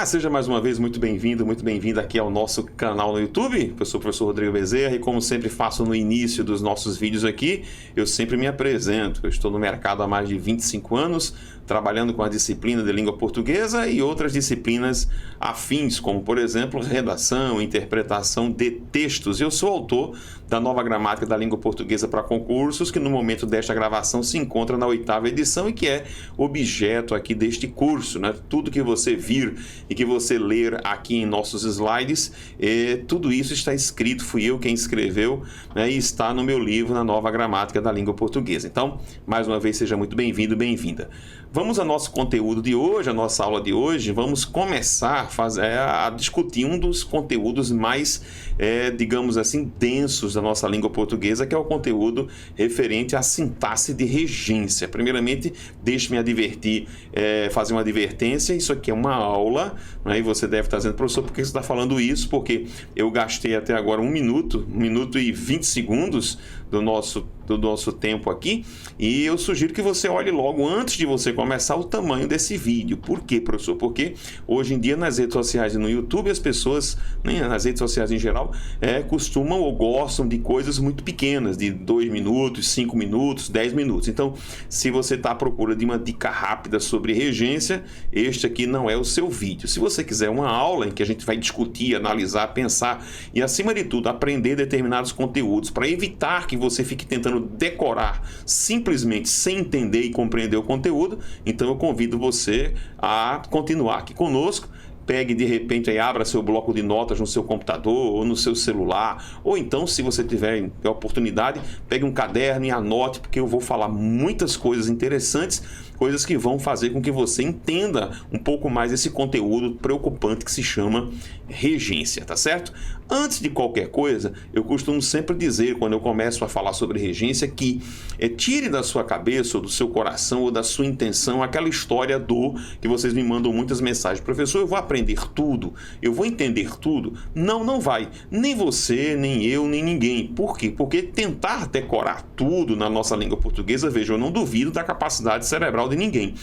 Olá, seja mais uma vez muito bem-vindo, muito bem-vinda aqui ao nosso canal no YouTube. Eu sou o professor Rodrigo Bezerra e, como sempre faço no início dos nossos vídeos aqui, eu sempre me apresento. Eu estou no mercado há mais de 25 anos, trabalhando com a disciplina de língua portuguesa e outras disciplinas afins, como, por exemplo, redação, interpretação de textos. Eu sou autor da nova gramática da língua portuguesa para concursos, que no momento desta gravação se encontra na 8ª edição e que é objeto aqui deste curso, né? Tudo que você vir e que você ler aqui em nossos slides, tudo isso está escrito, fui eu quem escreveu, né? E está no meu livro, na nova gramática da língua portuguesa. Então, mais uma vez, seja muito bem-vindo, bem-vinda. Vamos ao nosso conteúdo de hoje, a nossa aula de hoje. Vamos começar a discutir um dos conteúdos mais, digamos assim, densos da nossa língua portuguesa, que é o conteúdo referente à sintaxe de regência. Primeiramente, deixe-me advertir, fazer uma advertência. Isso aqui é uma aula, né? E você deve estar dizendo, professor, por que você está falando isso? Porque eu gastei até agora 1 minuto e 20 segundos do nosso tempo aqui, e eu sugiro que você olhe logo antes de você começar o tamanho desse vídeo. Por quê, professor? Porque hoje em dia nas redes sociais e no YouTube as pessoas, nas redes sociais em geral, costumam ou gostam de coisas muito pequenas, de 2 minutos, 5 minutos, 10 minutos. Então, se você está à procura de uma dica rápida sobre regência, este aqui não é o seu vídeo. Se você quiser uma aula em que a gente vai discutir, analisar, pensar e, acima de tudo, aprender determinados conteúdos para evitar que você fique tentando decorar simplesmente sem entender e compreender o conteúdo, então eu convido você a continuar aqui conosco. Pegue de repente e abra seu bloco de notas no seu computador ou no seu celular, ou então, se você tiver a oportunidade, pegue um caderno e anote, porque eu vou falar muitas coisas interessantes, coisas que vão fazer com que você entenda um pouco mais esse conteúdo preocupante que se chama regência, tá certo? Antes de qualquer coisa, eu costumo sempre dizer, quando eu começo a falar sobre regência, que tire da sua cabeça, ou do seu coração, ou da sua intenção, aquela história que vocês me mandam muitas mensagens. Professor, eu vou aprender tudo, eu vou entender tudo. Não vai. Nem você, nem eu, nem ninguém. Por quê? Porque tentar decorar tudo na nossa língua portuguesa, veja, eu não duvido da capacidade cerebral de ninguém.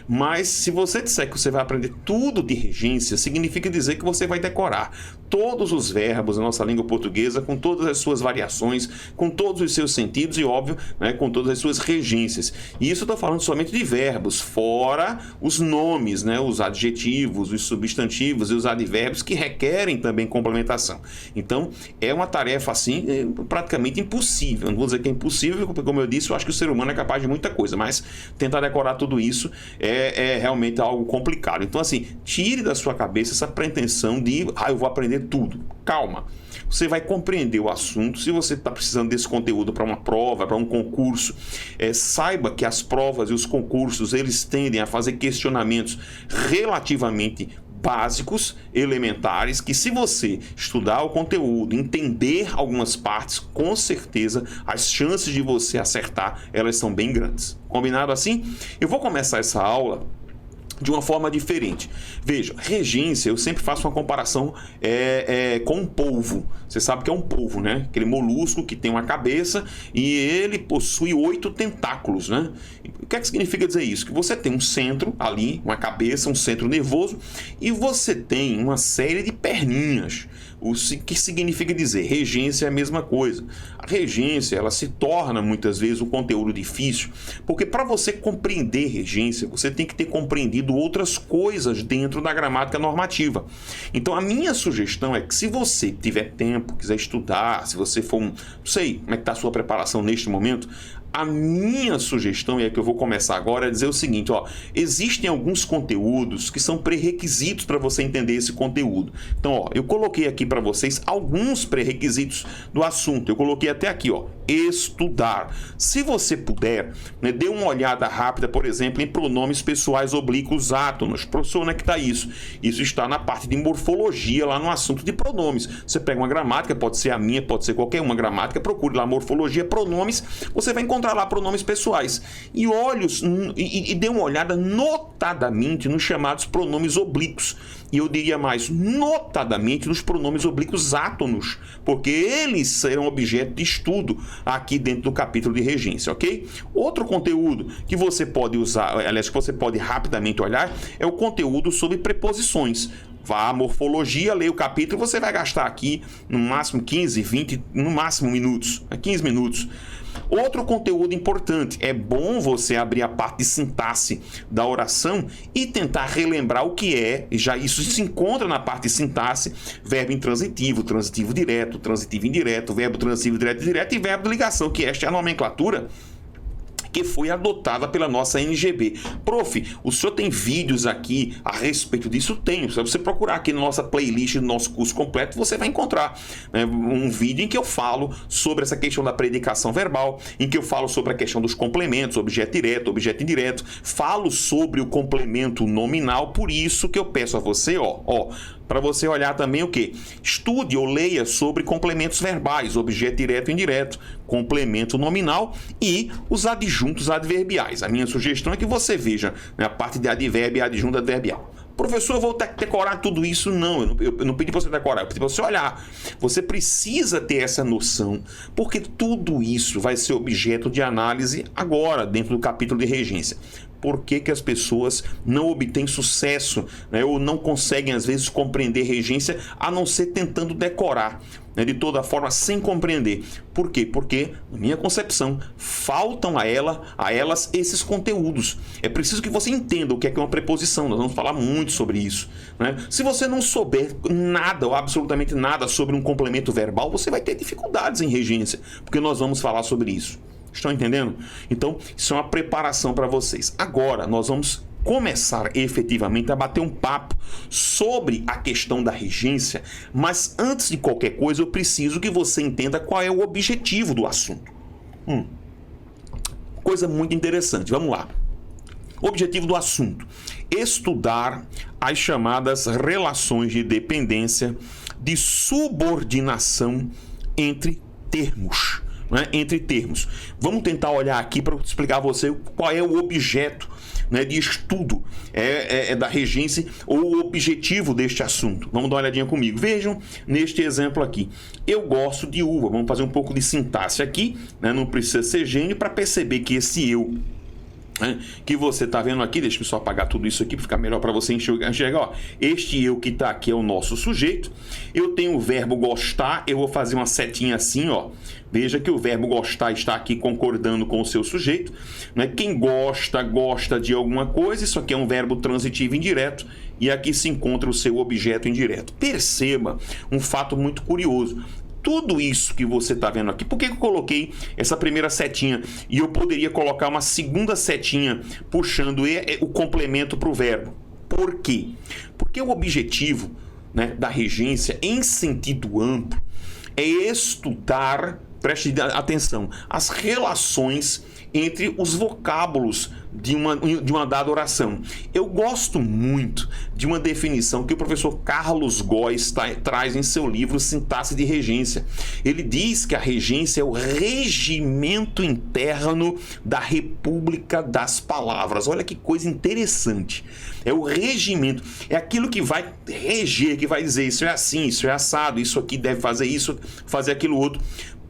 Mas se você disser que você vai aprender tudo de regência, significa dizer que você vai decorar todos os verbos da nossa língua portuguesa, com todas as suas variações, com todos os seus sentidos e, óbvio, né, com todas as suas regências. E isso eu estou falando somente de verbos, fora os nomes, né, os adjetivos, os substantivos e os advérbios que requerem também complementação. Então, é uma tarefa assim praticamente impossível. Não vou dizer que é impossível, porque, como eu disse, eu acho que o ser humano é capaz de muita coisa, mas tentar decorar tudo isso é realmente algo complicado. Então, assim, tire da sua cabeça essa pretensão de, eu vou aprender tudo. Calma. Você vai compreender o assunto. Se você está precisando desse conteúdo para uma prova, para um concurso, saiba que as provas e os concursos, eles tendem a fazer questionamentos relativamente básicos, elementares, que se você estudar o conteúdo, entender algumas partes, com certeza as chances de você acertar, elas são bem grandes. Combinado assim? Eu vou começar essa aula de uma forma diferente. Veja, regência, eu sempre faço uma comparação com um polvo. Você sabe que é um polvo, né? Aquele molusco que tem uma cabeça e ele possui 8 tentáculos, né? O que é que significa dizer isso? Que você tem um centro ali, uma cabeça, um centro nervoso, e você tem uma série de perninhas. O que significa dizer? Regência é a mesma coisa. A regência, ela se torna muitas vezes um conteúdo difícil, porque para você compreender regência, você tem que ter compreendido outras coisas dentro da gramática normativa. Então a minha sugestão é que, se você tiver tempo, quiser estudar, se você for não sei como é que está a sua preparação neste momento, a minha sugestão, e é que eu vou começar agora, é dizer o seguinte, existem alguns conteúdos que são pré-requisitos para você entender esse conteúdo. Então, eu coloquei aqui para vocês alguns pré-requisitos do assunto. Eu coloquei até aqui, estudar. Se você puder, né, dê uma olhada rápida, por exemplo, em pronomes pessoais oblíquos átonos. Professor, onde é que está isso? Isso está na parte de morfologia, lá no assunto de pronomes. Você pega uma gramática, pode ser a minha, pode ser qualquer uma gramática, procure lá morfologia, pronomes, você vai encontrar encontrar lá pronomes pessoais. E dê uma olhada notadamente nos chamados pronomes oblíquos. E eu diria mais, notadamente nos pronomes oblíquos átonos, porque eles serão objeto de estudo aqui dentro do capítulo de regência, ok? Outro conteúdo que você pode usar, aliás, que você pode rapidamente olhar, é o conteúdo sobre preposições. Vá à morfologia, leia o capítulo, você vai gastar aqui no máximo 15, 20, no máximo minutos, 15 minutos. Outro conteúdo importante, é bom você abrir a parte de sintaxe da oração e tentar relembrar o que é, já isso se encontra na parte de sintaxe, verbo intransitivo, transitivo direto, transitivo indireto, verbo transitivo direto e direto e verbo de ligação, que esta é a nomenclatura que foi adotada pela nossa NGB. Prof, o senhor tem vídeos aqui a respeito disso? Tenho. Se você procurar aqui na nossa playlist do nosso curso completo, você vai encontrar, né, um vídeo em que eu falo sobre essa questão da predicação verbal, em que eu falo sobre a questão dos complementos, objeto direto, objeto indireto, falo sobre o complemento nominal, por isso que eu peço a você, para você olhar também o quê? Estude ou leia sobre complementos verbais, objeto direto e indireto, complemento nominal e os adjuntos adverbiais. A minha sugestão é que você veja, né, a parte de advérbio e adjunto adverbial. Professor, eu vou decorar tudo isso? Não, eu não pedi para você decorar, eu pedi para você olhar. Você precisa ter essa noção, porque tudo isso vai ser objeto de análise agora, dentro do capítulo de regência. Por que as pessoas não obtêm sucesso, né, ou não conseguem, às vezes, compreender regência, a não ser tentando decorar, né, de toda forma, sem compreender. Por quê? Porque, na minha concepção, faltam a elas esses conteúdos. É preciso que você entenda o que é uma preposição. Nós vamos falar muito sobre isso, né? Se você não souber nada ou absolutamente nada sobre um complemento verbal, você vai ter dificuldades em regência, porque nós vamos falar sobre isso. Estão entendendo? Então, isso é uma preparação para vocês. Agora, nós vamos começar efetivamente a bater um papo sobre a questão da regência, mas antes de qualquer coisa, eu preciso que você entenda qual é o objetivo do assunto. Coisa muito interessante, vamos lá. Objetivo do assunto: estudar as chamadas relações de dependência, de subordinação entre termos. Né, entre termos. Vamos tentar olhar aqui para explicar a você qual é o objeto, né, de estudo da regência ou o objetivo deste assunto. Vamos dar uma olhadinha comigo. Vejam neste exemplo aqui. Eu gosto de uva. Vamos fazer um pouco de sintaxe aqui, né, não precisa ser gênio para perceber que esse eu, né, que você está vendo aqui, deixa eu só apagar tudo isso aqui para ficar melhor para você enxergar. Ó, este eu que está aqui é o nosso sujeito. Eu tenho o verbo gostar, eu vou fazer uma setinha assim, ó. Veja que o verbo gostar está aqui concordando com o seu sujeito, né? Quem gosta, gosta de alguma coisa. Isso aqui é um verbo transitivo indireto e aqui se encontra o seu objeto indireto. Perceba um fato muito curioso. Tudo isso que você está vendo aqui, por que eu coloquei essa primeira setinha e eu poderia colocar uma segunda setinha puxando o complemento para o verbo? Por quê? Porque o objetivo, né, da regência, em sentido amplo, é estudar, preste atenção, as relações entre os vocábulos de uma dada oração. Eu gosto muito de uma definição que o professor Carlos Góes traz em seu livro Sintaxe de Regência. Ele diz que a regência é o regimento interno da República das Palavras. Olha que coisa interessante. É o regimento, é aquilo que vai reger, que vai dizer isso é assim, isso é assado, isso aqui deve fazer isso, fazer aquilo outro.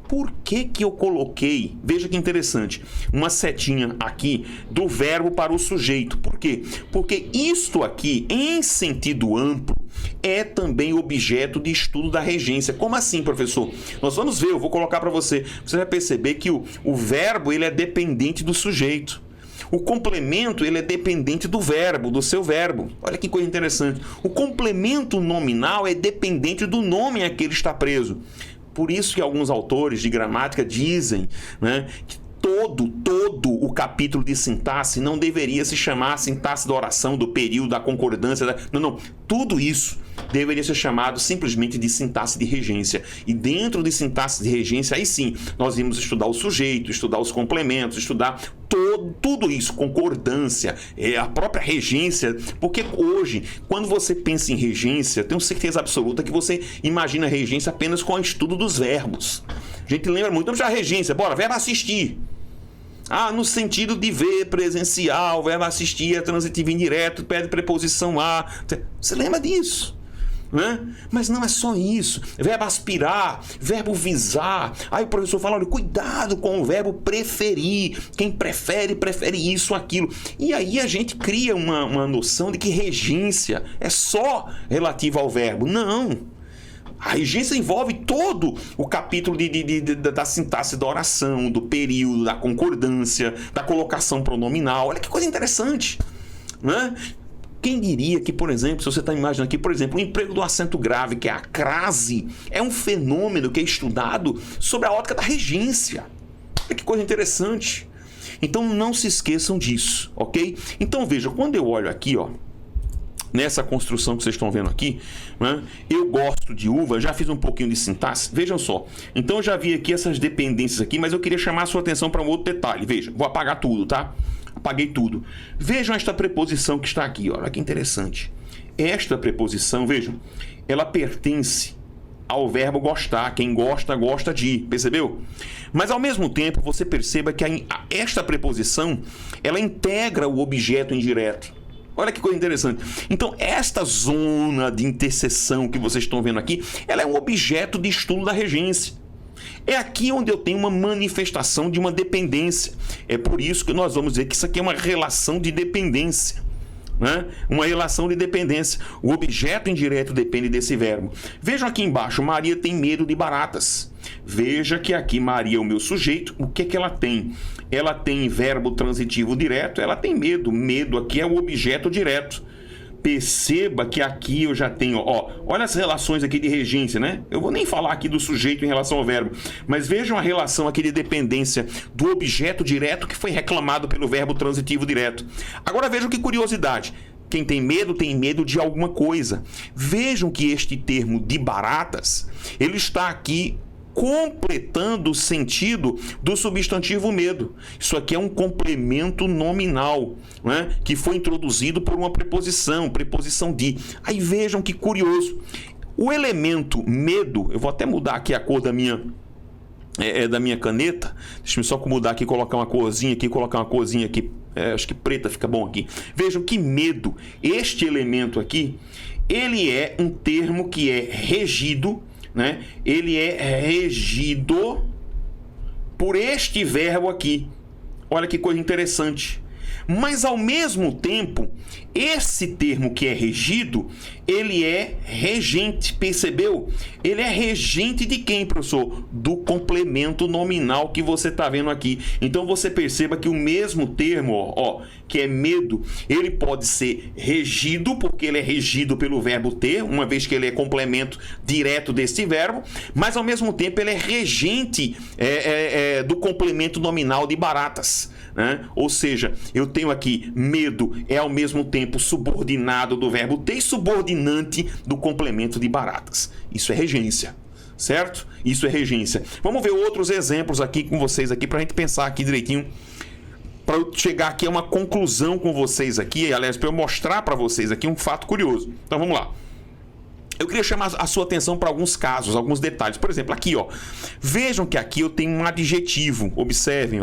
Por que eu coloquei, veja que interessante, uma setinha aqui do verbo para o sujeito? Por quê? Porque isto aqui, em sentido amplo, é também objeto de estudo da regência. Como assim, professor? Nós vamos ver, eu vou colocar para você. Você vai perceber que o verbo ele é dependente do sujeito. O complemento ele é dependente do verbo, do seu verbo. Olha que coisa interessante. O complemento nominal é dependente do nome a que ele está preso. Por isso que alguns autores de gramática dizem, né, que todo o capítulo de sintaxe não deveria se chamar sintaxe da oração, do período, da concordância. Não. Tudo isso deveria ser chamado simplesmente de sintaxe de regência. E dentro de sintaxe de regência, aí sim, nós vamos estudar o sujeito, estudar os complementos, estudar tudo isso, concordância, a própria regência. Porque hoje, quando você pensa em regência, eu tenho certeza absoluta que você imagina a regência apenas com o estudo dos verbos. A gente lembra muito, vamos já regência, bora, verbo assistir. no sentido de ver, presencial, o verbo assistir é transitivo indireto, pede preposição a. Você lembra disso? Né? Mas não é só isso. Verbo aspirar, verbo visar. Aí o professor fala, olha, cuidado com o verbo preferir. Quem prefere, prefere isso, aquilo. E aí a gente cria uma noção de que regência é só relativa ao verbo. Não. A regência envolve todo o capítulo da sintaxe da oração, do período, da concordância, da colocação pronominal. Olha que coisa interessante, né? Quem diria que, por exemplo, se você está imaginando aqui, por exemplo, o emprego do acento grave, que é a crase, é um fenômeno que é estudado sob a ótica da regência. Olha que coisa interessante. Então não se esqueçam disso, ok? Então veja, quando eu olho aqui, ó, nessa construção que vocês estão vendo aqui, né, eu gosto de uva, já fiz um pouquinho de sintaxe, vejam só. Então eu já vi aqui essas dependências aqui, mas eu queria chamar a sua atenção para um outro detalhe. Veja, vou apagar tudo, tá? Apaguei tudo. Vejam esta preposição que está aqui, olha que interessante. Esta preposição, vejam, ela pertence ao verbo gostar. Quem gosta, gosta de, percebeu? Mas ao mesmo tempo, você perceba que esta preposição, ela integra o objeto indireto. Olha que coisa interessante. Então, esta zona de interseção que vocês estão vendo aqui, ela é um objeto de estudo da regência. É aqui onde eu tenho uma manifestação de uma dependência. É por isso que nós vamos dizer que isso aqui é uma relação de dependência, né? Uma relação de dependência. O objeto indireto depende desse verbo. Vejam aqui embaixo, Maria tem medo de baratas. Veja que aqui Maria é o meu sujeito. O que é que ela tem? Ela tem verbo transitivo direto, ela tem medo. Medo aqui é o objeto direto. Perceba que aqui eu já tenho, olha as relações aqui de regência, né? Eu vou nem falar aqui do sujeito em relação ao verbo, mas vejam a relação aqui de dependência do objeto direto que foi reclamado pelo verbo transitivo direto. Agora vejam que curiosidade. Quem tem medo de alguma coisa. Vejam que este termo de baratas, ele está aqui completando o sentido do substantivo medo. Isso aqui é um complemento nominal, né? Que foi introduzido por uma preposição de. Aí vejam que curioso. O elemento medo, eu vou até mudar aqui a cor da minha caneta. Deixa eu só mudar aqui, colocar uma corzinha aqui, acho que preta fica bom aqui. Vejam que medo, este elemento aqui, ele é um termo que é regido, né? Ele é regido por este verbo aqui. Olha que coisa interessante. Mas ao mesmo tempo, esse termo que é regido, ele é regente, percebeu? Ele é regente de quem, professor? Do complemento nominal que você está vendo aqui. Então você perceba que o mesmo termo, que é medo, ele pode ser regido, porque ele é regido pelo verbo ter, uma vez que ele é complemento direto desse verbo, mas ao mesmo tempo ele é regente do complemento nominal de baratas, né? Ou seja, eu tenho aqui medo é ao mesmo tempo subordinado do verbo ter e subordinante do complemento de baratas. Isso é regência, certo? Isso é regência. Vamos ver outros exemplos aqui com vocês aqui para a gente pensar aqui direitinho, para eu chegar aqui a uma conclusão com vocês aqui, aliás, para eu mostrar para vocês aqui um fato curioso. Então vamos lá. Eu queria chamar a sua atenção para alguns casos, alguns detalhes. Por exemplo, aqui, vejam que aqui eu tenho um adjetivo. Observem,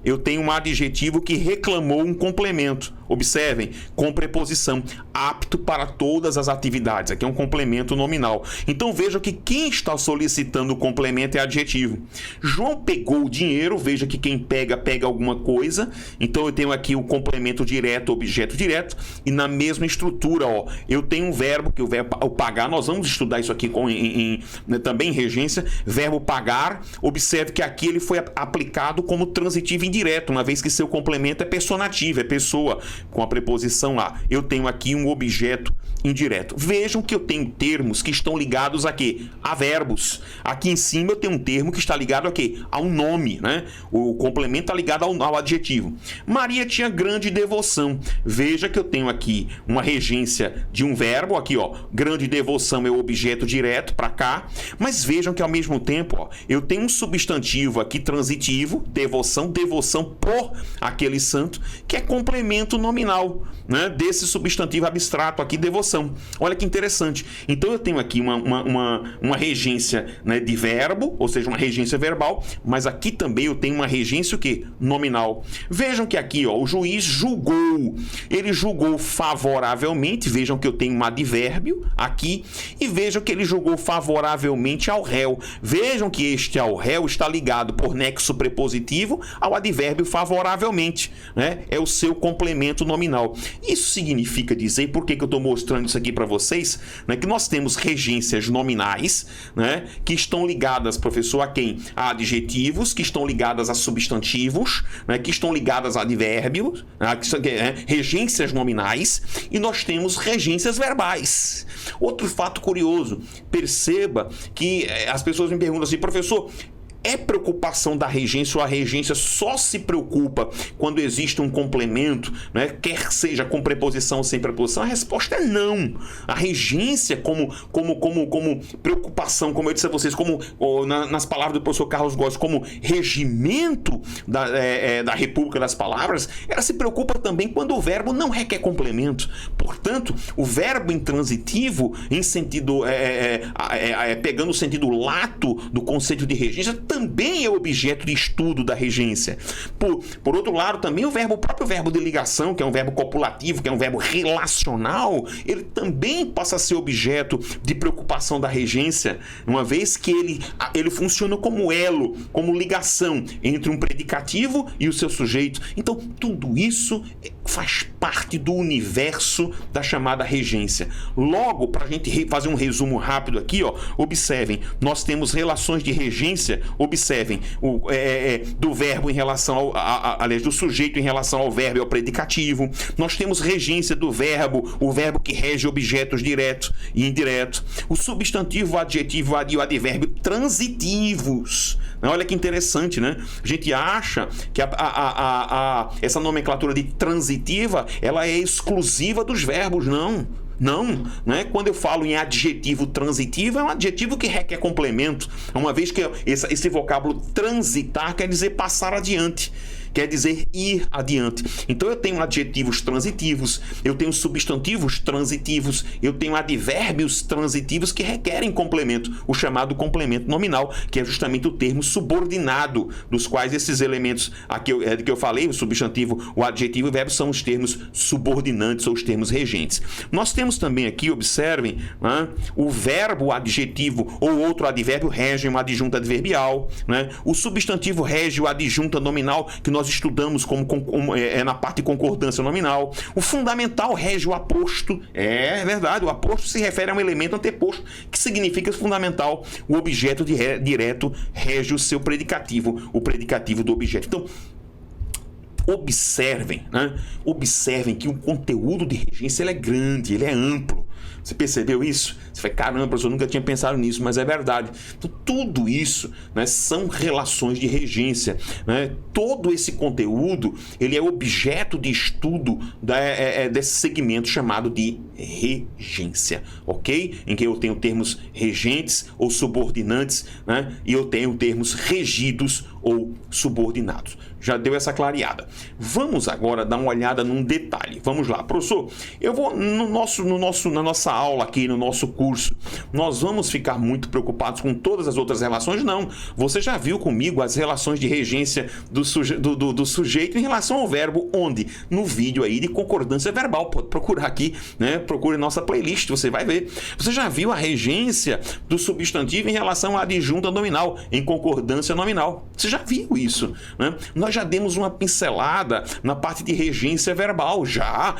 eu tenho um adjetivo que reclamou um complemento. Observem, com preposição, apto para todas as atividades. Aqui é um complemento nominal. Então vejam que quem está solicitando o complemento é adjetivo. João pegou o dinheiro, veja que quem pega alguma coisa. Então eu tenho aqui o complemento direto, objeto direto. E na mesma estrutura, eu tenho um verbo, que o verbo pagar, nós vamos estudar isso aqui também em regência. Verbo pagar, observe que aqui ele foi aplicado como transitivo indireto, uma vez que seu complemento é personativo, é pessoa, com a preposição a. Eu tenho aqui um objeto indireto. Vejam que eu tenho termos que estão ligados a quê? A verbos. Aqui em cima eu tenho um termo que está ligado a quê? A um nome, né? O complemento está ligado ao adjetivo. Maria tinha grande devoção. Veja que eu tenho aqui uma regência de um verbo, aqui, grande devoção é o objeto direto para cá, mas vejam que ao mesmo tempo, eu tenho um substantivo aqui transitivo, devoção por aquele santo, que é complemento nominal. nominal, né, desse substantivo abstrato aqui, devoção. Olha que interessante. Então eu tenho aqui uma regência, né, de verbo, ou seja, uma regência verbal, mas aqui também eu tenho uma regência o quê? Nominal. Vejam que aqui, ó, o juiz julgou. Ele julgou favoravelmente, vejam que eu tenho um advérbio aqui, e vejam que ele julgou favoravelmente ao réu. Vejam que este ao réu está ligado por nexo prepositivo ao advérbio favoravelmente, né? É o seu complemento nominal. Isso significa dizer, por que eu estou mostrando isso aqui para vocês, né, que nós temos regências nominais, né, que estão ligadas, professor, a quem? A adjetivos, que estão ligadas a substantivos, né, que estão ligadas a advérbios, né, regências nominais, e nós temos regências verbais. Outro fato curioso, perceba que as pessoas me perguntam assim, professor, é preocupação da regência ou a regência só se preocupa quando existe um complemento, né? Quer seja com preposição ou sem preposição? A resposta é não. A regência como preocupação, como eu disse a vocês, nas palavras do professor Carlos Góes, como regimento da República das Palavras, ela se preocupa também quando o verbo não requer complemento. Portanto, o verbo intransitivo, em sentido, pegando o sentido lato do conceito de regência, também é objeto de estudo da regência. Por outro lado, também o próprio verbo de ligação, que é um verbo copulativo, que é um verbo relacional, ele também passa a ser objeto de preocupação da regência, uma vez que ele funciona como elo, como ligação entre um predicativo e o seu sujeito. Então, tudo isso faz parte do universo da chamada regência. Logo, para a gente fazer um resumo rápido aqui, ó, observem, nós temos relações de regência. Observem, do verbo em relação aliás, do sujeito em relação ao verbo e ao predicativo. Nós temos regência do verbo, o verbo que rege objetos direto e indireto. O substantivo, o adjetivo e o advérbio transitivos. Olha que interessante, né? A gente acha que essa nomenclatura de transitiva, ela é exclusiva dos verbos. Não, né? Quando eu falo em adjetivo transitivo, é um adjetivo que requer complemento, uma vez que esse vocábulo transitar quer dizer passar adiante, quer dizer ir adiante. Então eu tenho adjetivos transitivos, eu tenho substantivos transitivos, eu tenho advérbios transitivos que requerem complemento, o chamado complemento nominal, que é justamente o termo subordinado, dos quais esses elementos aqui que eu falei, o substantivo, o adjetivo e o verbo, são os termos subordinantes ou os termos regentes. Nós temos também aqui, observem, né, o verbo, o adjetivo ou outro advérbio regem uma adjunta adverbial, né? O substantivo rege o adjunta nominal, que nós estudamos na parte de concordância nominal. O fundamental rege o aposto. É verdade, o aposto se refere a um elemento anteposto, que significa fundamental. O objeto direto rege o seu predicativo, o predicativo do objeto. Então, observem, né? Observem que o conteúdo de regência ele é grande, ele é amplo. Você percebeu isso? Você fala, caramba, professor, eu nunca tinha pensado nisso, mas é verdade. Então, tudo isso, né, são relações de regência, né? Todo esse conteúdo ele é objeto de estudo desse segmento chamado de regência, ok? Em que eu tenho termos regentes ou subordinantes, né? E eu tenho termos regidos ou subordinados. Já deu essa clareada. Vamos agora dar uma olhada num detalhe. Vamos lá, professor. Eu vou na nossa aula aqui, no nosso curso, nós vamos ficar muito preocupados com todas as outras relações? Não. Você já viu comigo as relações de regência do sujeito em relação ao verbo, onde? No vídeo aí de concordância verbal. Pode procurar aqui, né? Procure nossa playlist, você vai ver. Você já viu a regência do substantivo em relação à adjunta nominal, em concordância nominal. Você já viu isso, né? Nós já demos uma pincelada na parte de regência verbal, já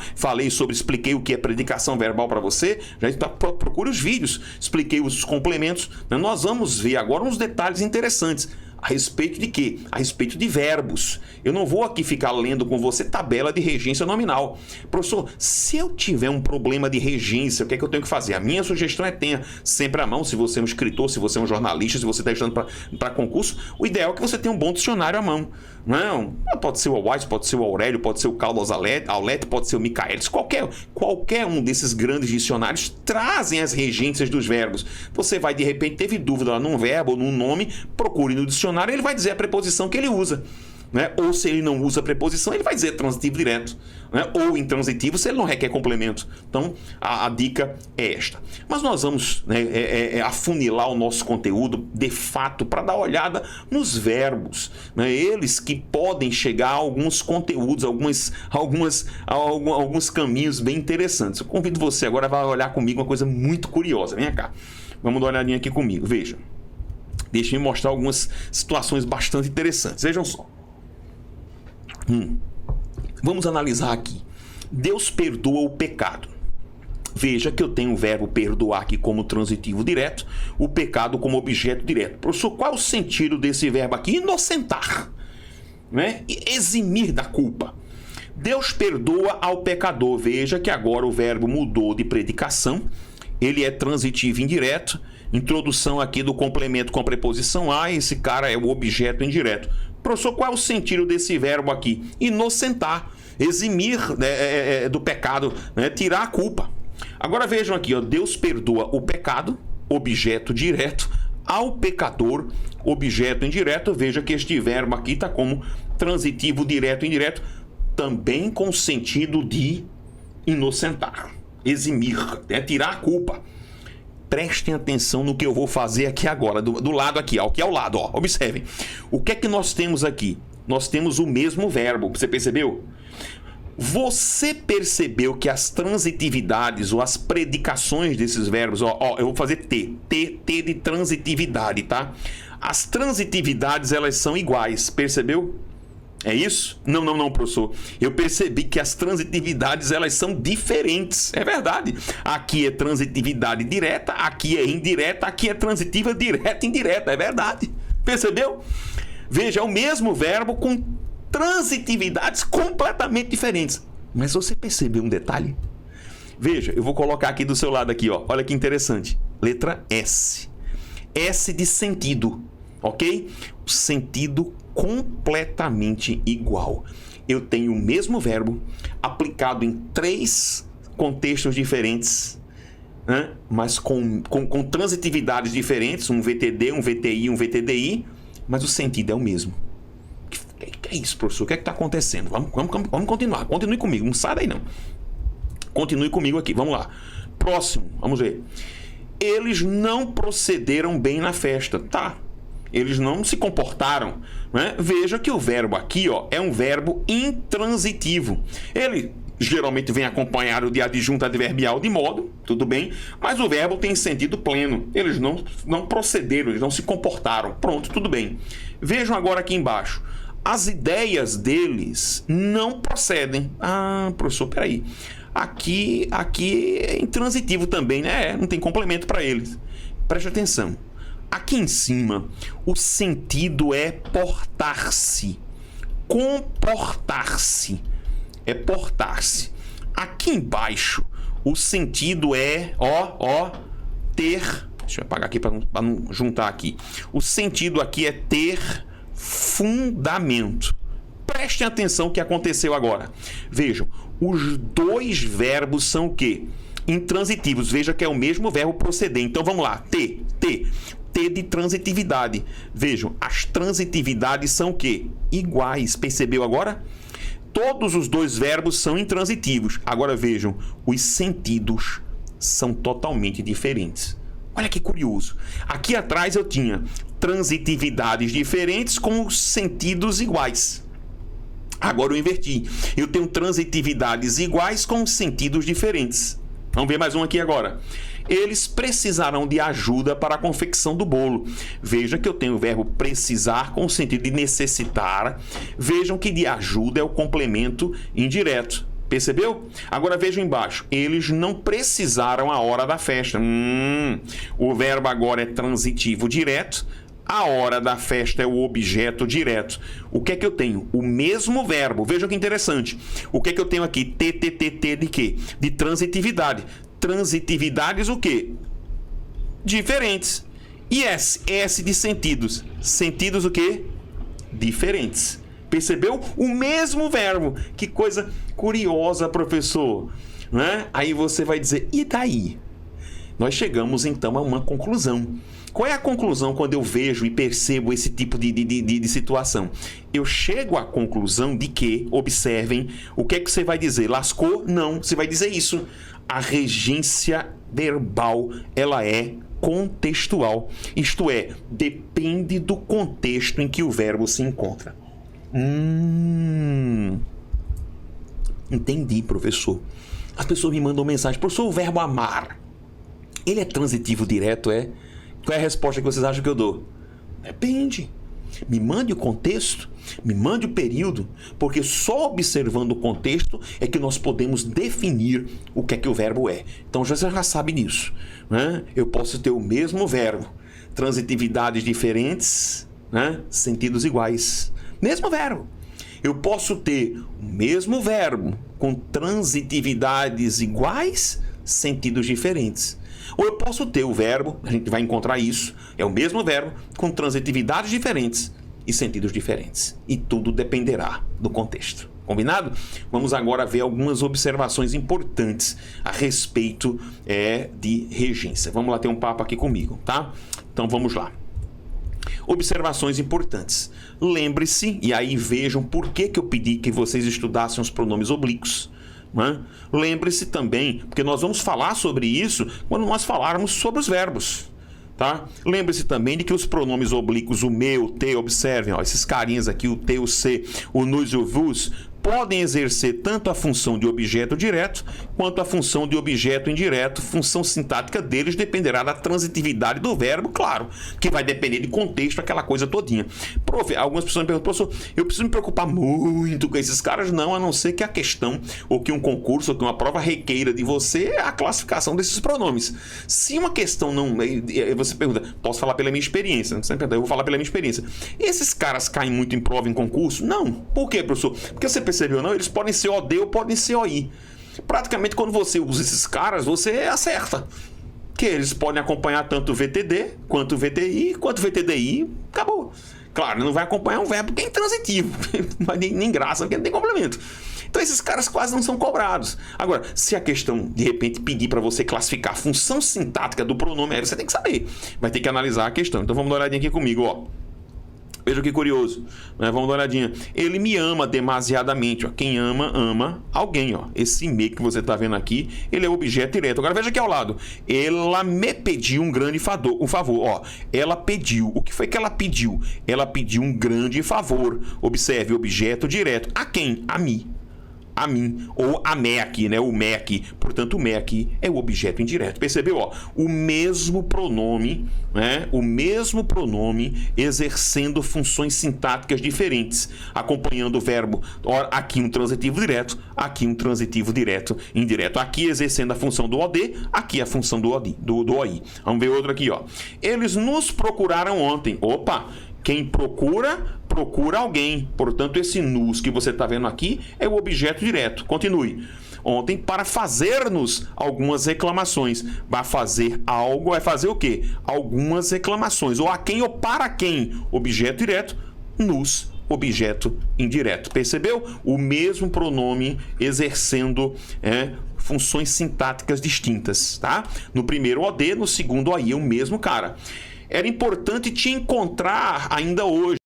expliquei o que é predicação verbal para você, já procure os vídeos, expliquei os complementos, né? Nós vamos ver agora uns detalhes interessantes. A respeito de quê? A respeito de verbos. Eu não vou aqui ficar lendo com você tabela de regência nominal. Professor, se eu tiver um problema de regência, o que é que eu tenho que fazer? A minha sugestão é tenha sempre à mão, se você é um escritor, se você é um jornalista, se você está estudando para concurso, o ideal é que você tenha um bom dicionário à mão. Não, pode ser o White, pode ser o Aurélio, pode ser o Carlos Aulete, pode ser o Michaelis, qualquer um desses grandes dicionários trazem as regências dos verbos. Você vai, de repente, teve dúvida lá num verbo ou num nome, procure no dicionário, ele vai dizer a preposição que ele usa. né? Ou se ele não usa preposição, ele vai dizer transitivo direto, né? Ou intransitivo se ele não requer complemento. Então, a dica é esta. Mas nós vamos, né, afunilar o nosso conteúdo, de fato, para dar uma olhada nos verbos, né? Eles que podem chegar a alguns conteúdos, alguns caminhos bem interessantes. Eu convido você agora a olhar comigo uma coisa muito curiosa. Vem cá. Vamos dar uma olhadinha aqui comigo. Veja. Deixa eu mostrar algumas situações bastante interessantes. Vejam só. Vamos analisar aqui. Deus perdoa o pecado. Veja que eu tenho o verbo perdoar aqui como transitivo direto, o pecado como objeto direto. Professor, qual é o sentido desse verbo aqui? Inocentar, né? Eximir da culpa. Deus perdoa ao pecador. Veja que agora o verbo mudou de predicação. Ele é transitivo indireto. Introdução aqui do complemento com a preposição a. Esse cara é o objeto indireto. Professor, qual é o sentido desse verbo aqui? Inocentar, eximir do pecado, né? Tirar a culpa. Agora vejam aqui, ó, Deus perdoa o pecado, objeto direto, ao pecador, objeto indireto. Veja que este verbo aqui está como transitivo direto e indireto, também com sentido de inocentar, eximir, né? Tirar a culpa. Prestem atenção no que eu vou fazer aqui agora, do lado aqui, ó, que é o lado, ó. Observem. O que é que nós temos aqui? Nós temos o mesmo verbo, você percebeu? Você percebeu que as transitividades ou as predicações desses verbos, ó, eu vou fazer T de transitividade, tá? As transitividades, elas são iguais, percebeu? É isso? Não, professor. Eu percebi que as transitividades, elas são diferentes. É verdade. Aqui é transitividade direta, aqui é indireta, aqui é transitiva direta e indireta. É verdade. Percebeu? Veja, é o mesmo verbo com transitividades completamente diferentes. Mas você percebeu um detalhe? Veja, eu vou colocar aqui do seu lado aqui, ó. Olha que interessante. Letra S. S de sentido. Ok? O sentido completamente igual. Eu tenho o mesmo verbo aplicado em 3 contextos diferentes, né? Mas com transitividades diferentes, um VTD, um VTI, um VTDI, mas o sentido é o mesmo. Que é isso, professor? O que é que está acontecendo? Vamos continuar. Continue comigo. Não sai daí, não. Continue comigo aqui. Vamos lá. Próximo. Vamos ver. Eles não procederam bem na festa. Tá. Eles não se comportaram, né? Veja que o verbo aqui, ó, é um verbo intransitivo. Ele geralmente vem acompanhado de adjunto adverbial de modo, tudo bem, mas o verbo tem sentido pleno. Eles não procederam, eles não se comportaram. Pronto, tudo bem. Vejam agora aqui embaixo. As ideias deles não procedem. Ah, professor, peraí. Aqui é intransitivo também, né? Não tem complemento para eles. Preste atenção. Aqui em cima, o sentido é portar-se. Comportar-se. É portar-se. Aqui embaixo, o sentido é, ter... Deixa eu apagar aqui para não juntar aqui. O sentido aqui é ter fundamento. Prestem atenção no que aconteceu agora. Vejam, os dois verbos são o quê? Intransitivos. Veja que é o mesmo verbo proceder. Então vamos lá. T de transitividade. Vejam, as transitividades são o quê? Iguais. Percebeu agora? Todos os dois verbos são intransitivos. Agora vejam, os sentidos são totalmente diferentes. Olha que curioso. Aqui atrás eu tinha transitividades diferentes com os sentidos iguais. Agora eu inverti. Eu tenho transitividades iguais com sentidos diferentes. Vamos ver mais um aqui agora. Eles precisarão de ajuda para a confecção do bolo. Veja que eu tenho o verbo precisar com o sentido de necessitar. Vejam que de ajuda é o complemento indireto. Percebeu? Agora vejam embaixo. Eles não precisaram a hora da festa. O verbo agora é transitivo direto. A hora da festa é o objeto direto. O que é que eu tenho? O mesmo verbo. Vejam que interessante. O que é que eu tenho aqui? T de quê? De transitividade. Transitividades o quê? Diferentes. E S de sentidos. Sentidos o quê? Diferentes. Percebeu? O mesmo verbo. Que coisa curiosa, professor. Né? Aí você vai dizer, e daí? nós chegamos então a uma conclusão. Qual é a conclusão quando eu vejo e percebo esse tipo de situação? Eu chego à conclusão de que, observem, o que é que você vai dizer? Lascou? Não, você vai dizer isso. A regência verbal, ela é contextual. Isto é, depende do contexto em que o verbo se encontra. Entendi, professor. As pessoas me mandam mensagem: professor, o verbo amar, ele é transitivo direto, é? Qual é a resposta que vocês acham que eu dou? Depende. Me mande o contexto, me mande o período, porque só observando o contexto é que nós podemos definir o que é que o verbo é. Então você já sabe disso, né? Eu posso ter o mesmo verbo, transitividades diferentes, né? Sentidos iguais. Mesmo verbo. Eu posso ter o mesmo verbo com transitividades iguais, sentidos diferentes. Ou eu posso ter o verbo, a gente vai encontrar isso, é o mesmo verbo com transitividades diferentes e sentidos diferentes. E tudo dependerá do contexto. Combinado? Vamos agora ver algumas observações importantes a respeito de regência. Vamos lá ter um papo aqui comigo, tá? Então vamos lá. Observações importantes. Lembre-se, e aí vejam por que eu pedi que vocês estudassem os pronomes oblíquos. Lembre-se também, porque nós vamos falar sobre isso quando nós falarmos sobre os verbos, tá? Lembre-se também de que os pronomes oblíquos, o me, o te, observem, ó, esses carinhas aqui, o te, o se, o nus e o vos, podem exercer tanto a função de objeto direto quanto a função de objeto indireto. Função sintática deles dependerá da transitividade do verbo, claro, que vai depender de contexto, aquela coisa todinha. Prof, algumas pessoas me perguntam: professor, eu preciso me preocupar muito com esses caras? Não, a não ser que a questão, ou que um concurso, ou que uma prova requeira de você a classificação desses pronomes. Se uma questão não... Você pergunta: posso falar pela minha experiência? Eu vou falar pela minha experiência. Esses caras caem muito em prova, em concurso? Não. Por quê, professor? Porque você percebeu ou não, eles podem ser OD ou podem ser OI. Praticamente, quando você usa esses caras, você acerta. Que eles podem acompanhar tanto o VTD, quanto o VTI, quanto o VTDI. Acabou. Claro, não vai acompanhar um verbo que é intransitivo. Mas nem graça, porque não tem complemento. Então, esses caras quase não são cobrados. Agora, se a questão, de repente, pedir para você classificar a função sintática do pronome, aí você tem que saber. Vai ter que analisar a questão. Então, vamos dar uma olhadinha aqui comigo, ó. Veja que curioso, né? Vamos dar uma olhadinha. Ele me ama demasiadamente, ó. Quem ama, ama alguém, ó. Esse me que você está vendo aqui, ele é objeto direto. Agora veja aqui ao lado. Ela me pediu um grande favor, ó. Ela pediu. O que foi que ela pediu? Ela pediu um grande favor. Observe, objeto direto. A quem? A mim. A mim, ou a me aqui, né? O me aqui. Portanto, o me aqui é o objeto indireto. Percebeu? Ó, o mesmo pronome, né? O mesmo pronome exercendo funções sintáticas diferentes, acompanhando o verbo. Ora, aqui um transitivo direto, aqui um transitivo direto, indireto. Aqui exercendo a função do OD, aqui a função do OI. Vamos ver outro aqui, ó. Eles nos procuraram ontem. Opa! Quem procura, procura alguém. Portanto, esse nos que você está vendo aqui é o objeto direto. Continue. Ontem, para fazer-nos algumas reclamações. Vai fazer algo, vai fazer o quê? Algumas reclamações. Ou a quem ou para quem? Objeto direto, nos, objeto indireto. Percebeu? O mesmo pronome exercendo funções sintáticas distintas, tá? No primeiro OD, no segundo OI, é o mesmo cara. Era importante te encontrar ainda hoje.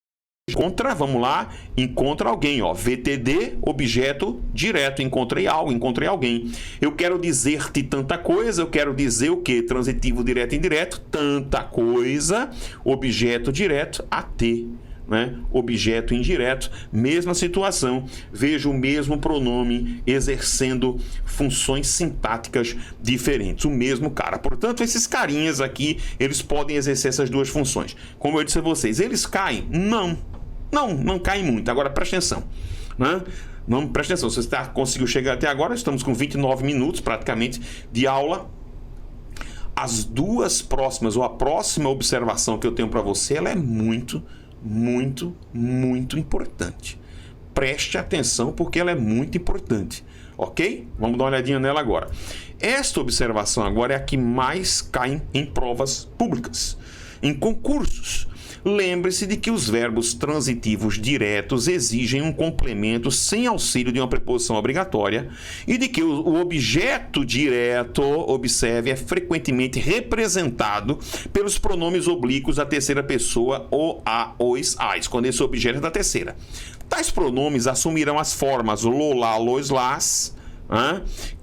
Vamos lá, encontra alguém, ó. VTD, objeto direto. Encontrei algo, encontrei alguém. Eu quero dizer-te tanta coisa, eu quero dizer o quê? Transitivo direto e indireto. Tanta coisa, objeto direto, a te. Né? Objeto indireto, mesma situação, vejo o mesmo pronome exercendo funções sintáticas diferentes, o mesmo cara. Portanto, esses carinhas aqui, eles podem exercer essas duas funções. Como eu disse a vocês, eles caem? Não caem muito. Agora, presta atenção, né? Não, presta atenção, se você conseguiu chegar até agora, estamos com 29 minutos praticamente de aula. As duas próximas, ou a próxima observação que eu tenho para você, ela é muito importante. Preste atenção porque ela é muito importante, ok? Vamos dar uma olhadinha nela agora. Esta observação agora é a que mais cai em provas públicas, em concursos. Lembre-se de que os verbos transitivos diretos exigem um complemento sem auxílio de uma preposição obrigatória e de que o objeto direto, observe, é frequentemente representado pelos pronomes oblíquos da terceira pessoa ou a, os, as, quando esse objeto é da terceira. Tais pronomes assumirão as formas lo, lá, los, las,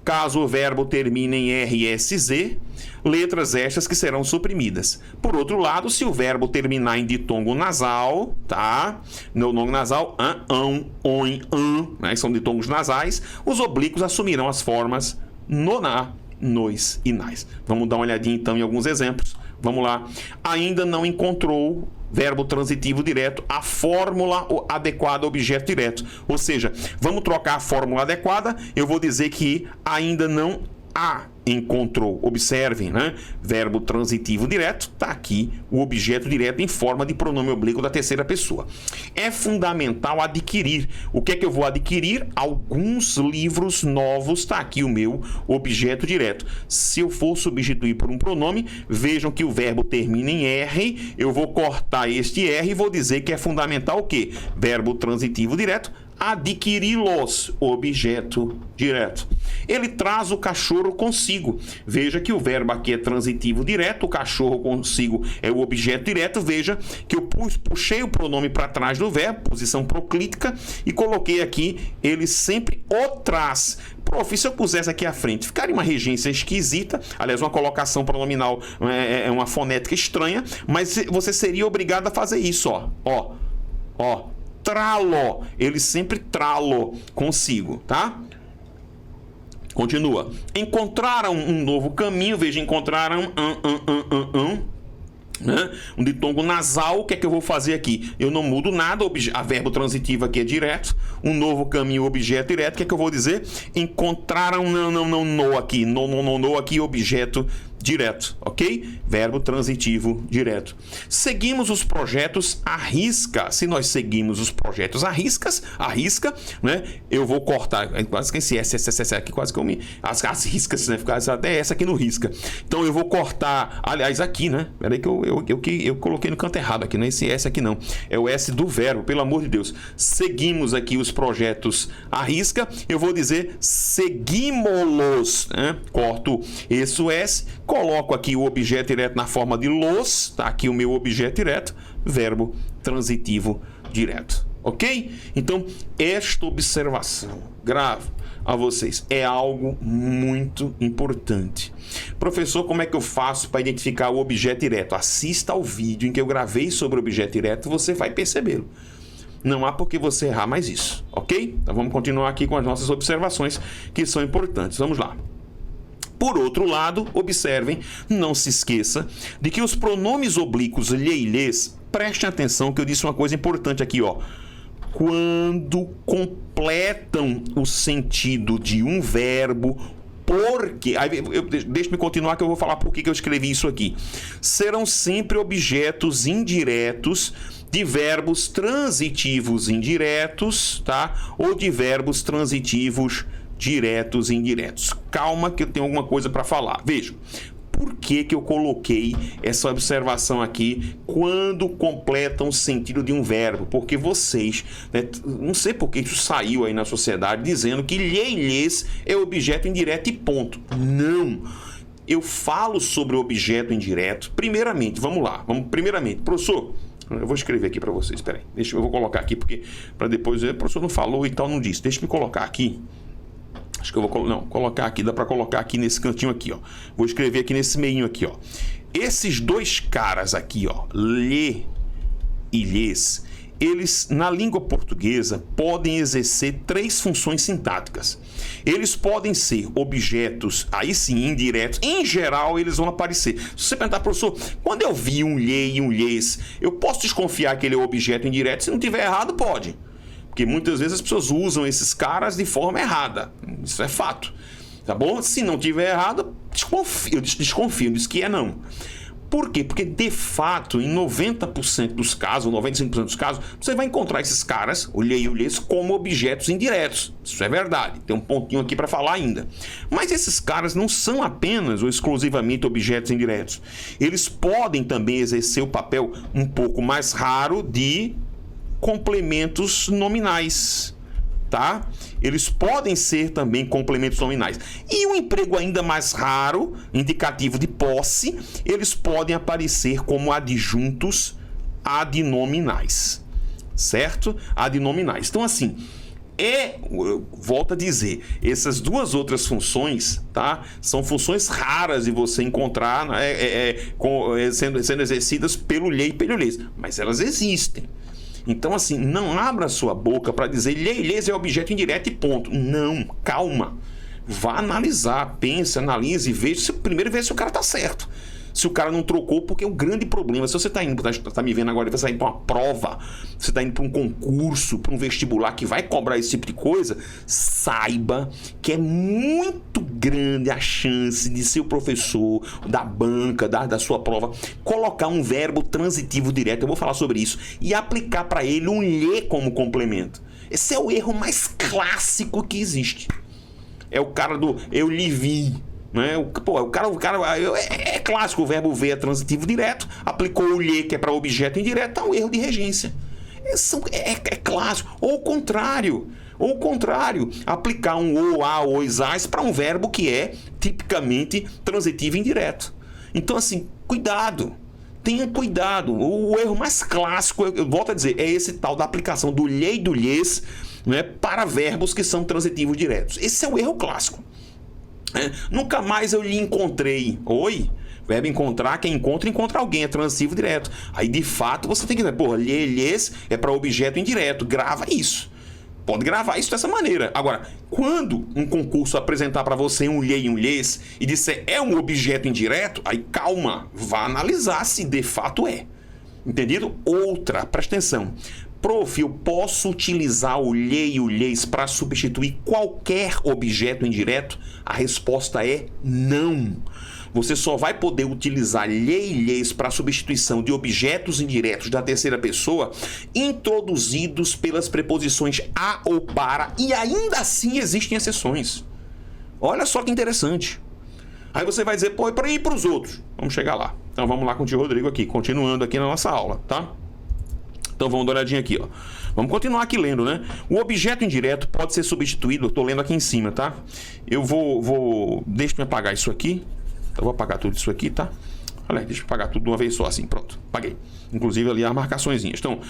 caso o verbo termine em RSZ, letras estas que serão suprimidas. Por outro lado, se o verbo terminar em ditongo nasal, tá? No ditongo nasal, on, né? São ditongos nasais, os oblíquos assumirão as formas no, na, nos e nas. Vamos dar uma olhadinha então em alguns exemplos. Vamos lá. Ainda não encontrou verbo transitivo direto, a fórmula adequada ao objeto direto. Ou seja, vamos trocar a fórmula adequada, eu vou dizer que ainda não a encontrou. Observem, né? Verbo transitivo direto, tá aqui o objeto direto em forma de pronome oblíquo da terceira pessoa. É fundamental adquirir. O que é que eu vou adquirir? Alguns livros novos, tá aqui o meu objeto direto. Se eu for substituir por um pronome, vejam que o verbo termina em R, eu vou cortar este R e vou dizer que é fundamental o quê? Verbo transitivo direto, adquiri-los, objeto direto. Ele traz o cachorro consigo. Veja que o verbo aqui é transitivo direto, o cachorro consigo é o objeto direto. Veja que eu puxei o pronome para trás do verbo, posição proclítica, e coloquei aqui, ele sempre o traz. Prof, se eu pusesse aqui à frente, ficaria uma regência esquisita, aliás, uma colocação pronominal é uma fonética estranha, mas você seria obrigado a fazer isso, ó. Tralo, ele sempre tralo consigo, tá? Continua. Encontraram um novo caminho, veja, encontraram né? Um ditongo nasal. O que é que eu vou fazer aqui? Eu não mudo nada, a verbo transitivo aqui é direto, um novo caminho, objeto direto. O que é que eu vou dizer? Encontraram no aqui, no aqui, objeto direto, ok? Verbo transitivo direto. Seguimos os projetos à risca. Se nós seguimos os projetos à risca, né? Eu vou cortar, quase que esse S aqui, quase que eu me... As riscas, né? Ficar até essa aqui no risca. Então eu vou cortar, aliás, aqui, né? Peraí que eu coloquei no canto errado aqui, não é esse S aqui não. É o S do verbo, pelo amor de Deus. Seguimos aqui os projetos à risca. Eu vou dizer seguimos-los, né? Corto esse S, coloco aqui o objeto direto na forma de los, tá aqui o meu objeto direto, verbo transitivo direto, ok? Então, esta observação, grave a vocês, é algo muito importante. Professor, como é que eu faço para identificar o objeto direto? Assista ao vídeo em que eu gravei sobre o objeto direto, você vai percebê-lo. Não há por que você errar mais isso, ok? Então, vamos continuar aqui com as nossas observações, que são importantes. Vamos lá. Por outro lado, observem, não se esqueça de que os pronomes oblíquos lhe e lhes, prestem atenção que eu disse uma coisa importante aqui, ó. Quando completam o sentido de um verbo, porque... Deixa-me continuar que eu vou falar por que eu escrevi isso aqui. Serão sempre objetos indiretos de verbos transitivos indiretos, tá? Ou de verbos transitivos diretos e indiretos. Calma que eu tenho alguma coisa para falar. Veja, por que eu coloquei essa observação aqui quando completam o sentido de um verbo? Porque vocês, né, não sei por que isso saiu aí na sociedade dizendo que lhe e lhes é objeto indireto e ponto. Não. Eu falo sobre o objeto indireto. Primeiramente, vamos lá. Primeiramente, professor, eu vou escrever aqui para vocês. Espera aí. Eu vou colocar aqui porque para depois o professor não falou e tal, não disse. Deixa eu colocar aqui. Acho que eu vou colocar aqui, dá para colocar aqui nesse cantinho aqui, ó. Vou escrever aqui nesse meinho aqui, ó. Esses dois caras aqui, ó, lhe e lhes, eles na língua portuguesa podem exercer três funções sintáticas. Eles podem ser objetos, aí sim, indiretos. Em geral, eles vão aparecer. Se você perguntar, professor, quando eu vi um lhe e um lhes, eu posso desconfiar que ele é objeto indireto? Se não tiver errado, pode. Porque muitas vezes as pessoas usam esses caras de forma errada. Isso é fato. Tá bom? Se não tiver errado, desconfio. Diz que é não. Por quê? Porque, de fato, em 90% dos casos, 95% dos casos, você vai encontrar esses caras, o lhe e o lhes, como objetos indiretos. Isso é verdade. Tem um pontinho aqui para falar ainda. Mas esses caras não são apenas ou exclusivamente objetos indiretos. Eles podem também exercer o papel um pouco mais raro de complementos nominais. Tá? Eles podem ser também complementos nominais. E um emprego ainda mais raro, indicativo de posse, eles podem aparecer como adjuntos adnominais. Certo? Adnominais. Então, assim, volto a dizer, essas duas outras funções, tá? São funções raras de você encontrar sendo exercidas pelo lhe e pelo lhes. Mas elas existem. Então, assim, não abra sua boca para dizer lhe e lhes é objeto indireto e ponto. Não, calma. Vá analisar, pense, analise e veja. Primeiro veja se o cara tá certo. Se o cara não trocou, porque é um grande problema. Se você está indo, tá me vendo agora, você está indo para uma prova, você está indo para um concurso, para um vestibular que vai cobrar esse tipo de coisa, saiba que é muito grande a chance de seu professor, da banca, da sua prova, colocar um verbo transitivo direto, eu vou falar sobre isso, e aplicar para ele um lhe como complemento. Esse é o erro mais clássico que existe. É o cara do eu lhe vi. Né? É clássico, o verbo ver é transitivo direto, aplicou o lhe, que é para objeto indireto, tá um erro de regência. É clássico. Ou o contrário, aplicar um ou, a, os, as para um verbo que é tipicamente transitivo indireto. Então, assim, cuidado. Tenha cuidado. O erro mais clássico, eu volto a dizer, é esse tal da aplicação do lhe e do lhes, né, para verbos que são transitivos diretos. Esse é o erro clássico. Nunca mais eu lhe encontrei. Oi? Verbo encontrar, quem encontra alguém, é transitivo direto. Aí, de fato, você tem que dizer, porra, lhe, lhes é para objeto indireto. Grava isso. Pode gravar isso dessa maneira. Agora, quando um concurso apresentar para você um lhe e um lhes e disser é um objeto indireto, aí calma, vá analisar se de fato é. Entendido? Outra, presta atenção. Prof, eu posso utilizar o lhe e o lhes para substituir qualquer objeto indireto? A resposta é não. Você só vai poder utilizar lhe e lhes para substituição de objetos indiretos da terceira pessoa introduzidos pelas preposições a ou para, e ainda assim existem exceções. Olha só que interessante. Aí você vai dizer, pô, e para ir para os outros? Vamos chegar lá. Então vamos lá com o tio Rodrigo aqui, continuando aqui na nossa aula, tá? Então vamos dar uma olhadinha aqui, ó. Vamos continuar aqui lendo, né? O objeto indireto pode ser substituído, eu tô lendo aqui em cima, tá? Eu deixa eu apagar isso aqui. Eu vou apagar tudo isso aqui, tá? Olha, deixa eu apagar tudo de uma vez só, assim, pronto. Apaguei. Inclusive ali as marcaçõezinhas. Então,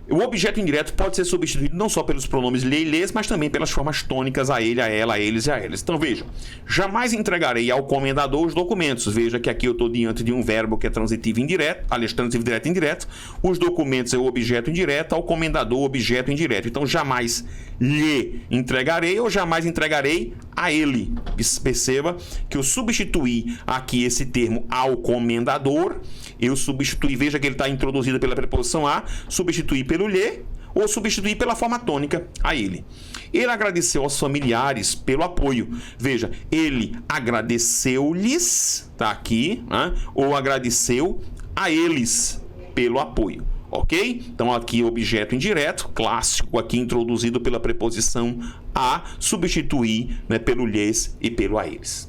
o objeto indireto pode ser substituído não só pelos pronomes lhe e lhes, mas também pelas formas tônicas a ele, a ela, a eles e a elas. Então, veja. Jamais entregarei ao comendador os documentos. Veja que aqui eu estou diante de um verbo que é transitivo indireto, aliás, transitivo direto e indireto. Os documentos é o objeto indireto, ao comendador o objeto indireto. Então, jamais lhe entregarei ou jamais entregarei a ele. Perceba que eu substituí aqui esse termo ao comendador, eu substituí, veja que ele está introduzido pela preposição a, substituí pelo lhe ou substituir pela forma tônica a ele. Ele agradeceu aos familiares pelo apoio. Veja, ele agradeceu-lhes, tá aqui, né? Ou agradeceu a eles pelo apoio. Ok? Então aqui objeto indireto, clássico, aqui introduzido pela preposição a, substituir, né, pelo lhes e pelo a eles.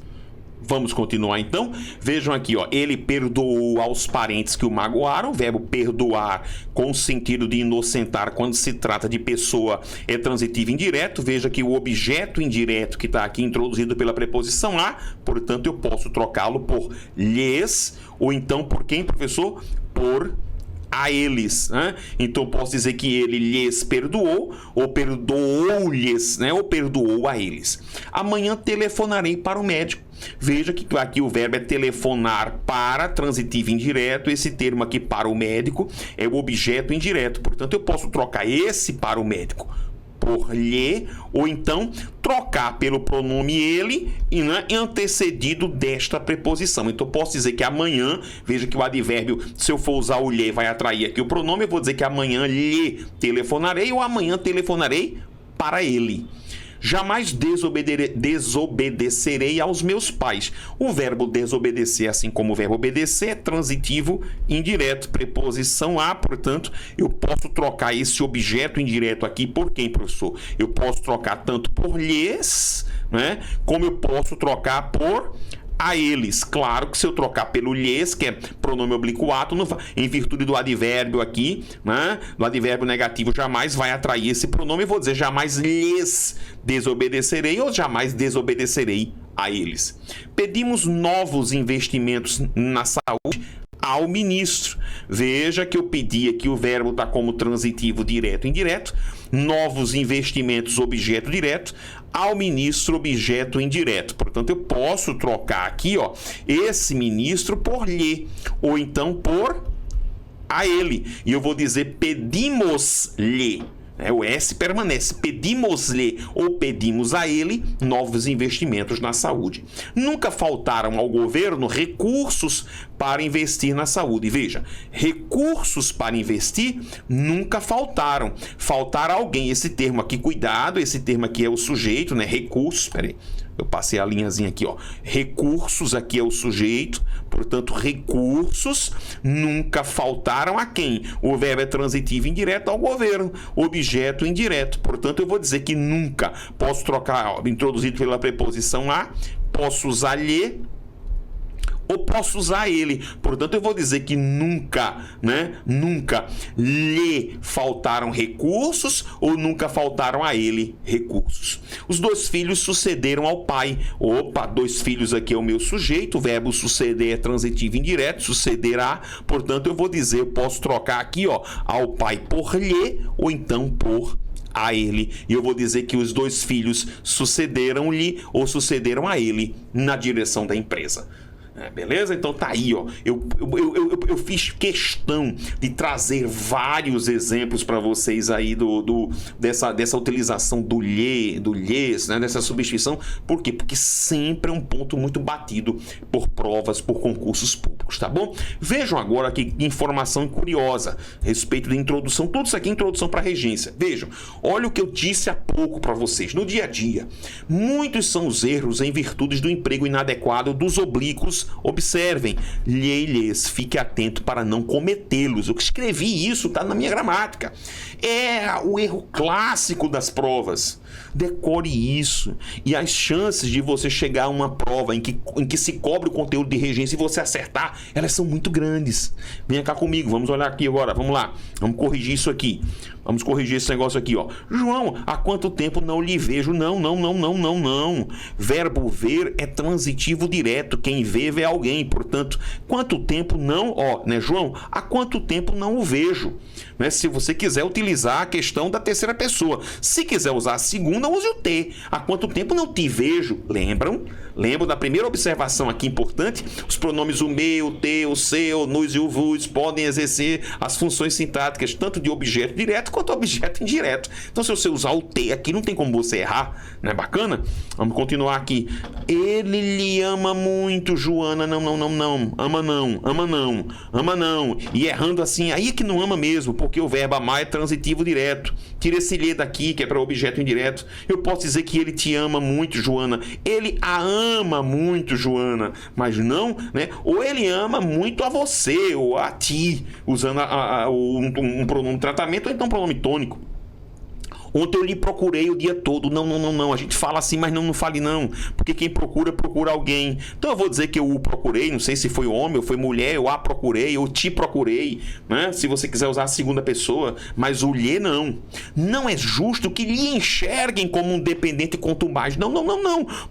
Vamos continuar então. Vejam aqui, ó, ele perdoou aos parentes que o magoaram. O verbo perdoar com o sentido de inocentar quando se trata de pessoa é transitivo indireto. Veja que o objeto indireto que está aqui introduzido pela preposição a, portanto eu posso trocá-lo por lhes ou então por quem, professor? Por a eles, né? Então posso dizer que ele lhes perdoou, ou perdoou-lhes, né? Ou perdoou a eles. Amanhã telefonarei para o médico. Veja que aqui o verbo é telefonar para, transitivo indireto. Esse termo aqui para o médico é o objeto indireto. Portanto, eu posso trocar esse para o médico por lhe, ou então trocar pelo pronome ele e, né, antecedido desta preposição. Então, posso dizer que amanhã, veja que o advérbio, se eu for usar o lhe, vai atrair aqui o pronome, eu vou dizer que amanhã lhe telefonarei ou amanhã telefonarei para ele. Jamais desobedecerei aos meus pais. O verbo desobedecer, assim como o verbo obedecer, é transitivo indireto, preposição a, portanto, eu posso trocar esse objeto indireto aqui por quem, professor? Eu posso trocar tanto por lhes, né, como eu posso trocar por a eles. Claro que se eu trocar pelo lhes, que é pronome oblíquo-ato, em virtude do advérbio aqui, né, do advérbio negativo, jamais vai atrair esse pronome. Eu vou dizer jamais lhes desobedecerei ou jamais desobedecerei a eles. Pedimos novos investimentos na saúde ao ministro. Veja que eu pedi aqui, o verbo está como transitivo direto e indireto. Novos investimentos, objeto direto. Ao ministro, objeto indireto. Portanto, eu posso trocar aqui, ó, esse ministro por lhe, ou então por a ele. E eu vou dizer pedimos-lhe. O S permanece. Pedimos-lhe ou pedimos a ele novos investimentos na saúde. Nunca faltaram ao governo recursos para investir na saúde. Veja, recursos para investir nunca faltaram. Faltar alguém. Esse termo aqui, cuidado, esse termo aqui é o sujeito, né? Recursos, peraí. Eu passei a linhazinha aqui, ó. Recursos aqui é o sujeito, portanto, recursos nunca faltaram a quem? O verbo é transitivo indireto ao governo, objeto indireto. Portanto, eu vou dizer que nunca. Posso trocar, ó, introduzido pela preposição a, posso usar lhe ou posso usar ele. Portanto, eu vou dizer que nunca, né? Nunca lhe faltaram recursos ou nunca faltaram a ele recursos. Os dois filhos sucederam ao pai. Opa, dois filhos aqui é o meu sujeito. O verbo suceder é transitivo indireto, sucederá. Portanto, eu vou dizer, eu posso trocar aqui, ó, ao pai por lhe ou então por a ele. E eu vou dizer que os dois filhos sucederam-lhe ou sucederam a ele na direção da empresa. Beleza? Então tá aí, ó. Eu fiz questão de trazer vários exemplos para vocês aí dessa utilização do lhes, né? Dessa substituição. Por quê? Porque sempre é um ponto muito batido por provas, por concursos públicos, tá bom? Vejam agora aqui informação curiosa a respeito da introdução. Tudo isso aqui é introdução para regência. Vejam, olha o que eu disse há pouco para vocês. No dia a dia, muitos são os erros em virtude do emprego inadequado dos oblíquos. Observem, lhes, fique atento para não cometê-los. Eu escrevi isso, tá na minha gramática. É o erro clássico das provas. Decore isso. E as chances de você chegar a uma prova em que se cobre o conteúdo de regência e você acertar, elas são muito grandes. Venha cá comigo, vamos olhar aqui agora, vamos lá. Vamos corrigir isso aqui. Vamos corrigir esse negócio aqui, ó. João, há quanto tempo não lhe vejo? Não. Verbo ver é transitivo direto. Quem vê alguém. Portanto, quanto tempo não, ó, né, João? Há quanto tempo não o vejo? Né? Se você quiser utilizar a questão da terceira pessoa. Se quiser usar a segunda, use o T. Há quanto tempo não te vejo? Lembram da primeira observação aqui importante? Os pronomes o meu, o teu, o seu, o nos e o vos podem exercer as funções sintáticas tanto de objeto direto quanto objeto indireto. Então, se você usar o T aqui, não tem como você errar. Não é bacana? Vamos continuar aqui. Ele lhe ama muito, Joana. Não. Ama não. E errando assim, aí é que não ama mesmo, porque o verbo amar é transitivo direto. Tira esse lhe daqui, que é para objeto indireto. Eu posso dizer que ele te ama muito, Joana. Ele a ama muito, Joana. Mas não, né? Ou ele ama muito a você, ou a ti, usando um pronome tratamento, ou então um pronome tônico. Ontem eu lhe procurei o dia todo. Não. A gente fala assim, mas não fale não. Porque quem procura alguém. Então eu vou dizer que eu o procurei. Não sei se foi homem ou foi mulher. Eu a procurei, eu te procurei. Né? Se você quiser usar a segunda pessoa. Mas o lhe não. Não é justo que lhe enxerguem como um dependente contumaz. Não.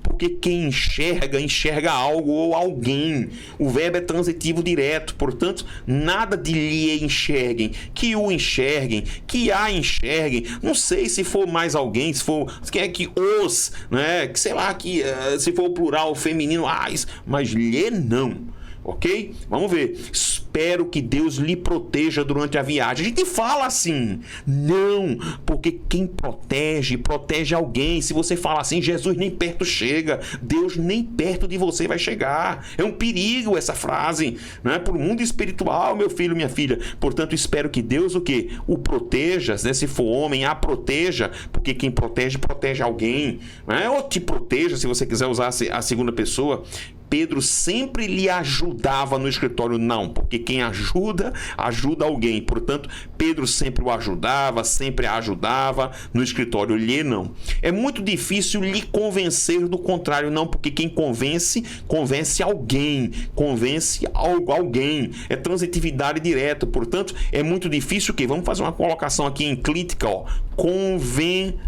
Porque quem enxerga algo ou alguém. O verbo é transitivo direto. Portanto, nada de lhe enxerguem. Que o enxerguem. Que a enxerguem. Não sei se for mais alguém, se for quem é que se for o plural feminino, mas lhe não. Ok? Vamos ver. Espero que Deus lhe proteja durante a viagem. A gente fala assim. Não, porque quem protege, protege alguém. Se você fala assim, Jesus nem perto chega. Deus nem perto de você vai chegar. É um perigo essa frase, né? Para o mundo espiritual, meu filho, minha filha. Portanto, espero que Deus o quê? O proteja, né? Se for homem, a proteja. Porque quem protege, protege alguém. Né? Ou te proteja, se você quiser usar a segunda pessoa. Pedro sempre lhe ajudava no escritório, não, porque quem ajuda, ajuda alguém. Portanto, Pedro sempre o ajudava, sempre a ajudava no escritório, lhe não. É muito difícil lhe convencer do contrário, não, porque quem convence, convence alguém, convence alguém. É transitividade direta, portanto, é muito difícil o quê? Vamos fazer uma colocação aqui enclítica, ó. Convencê-lo,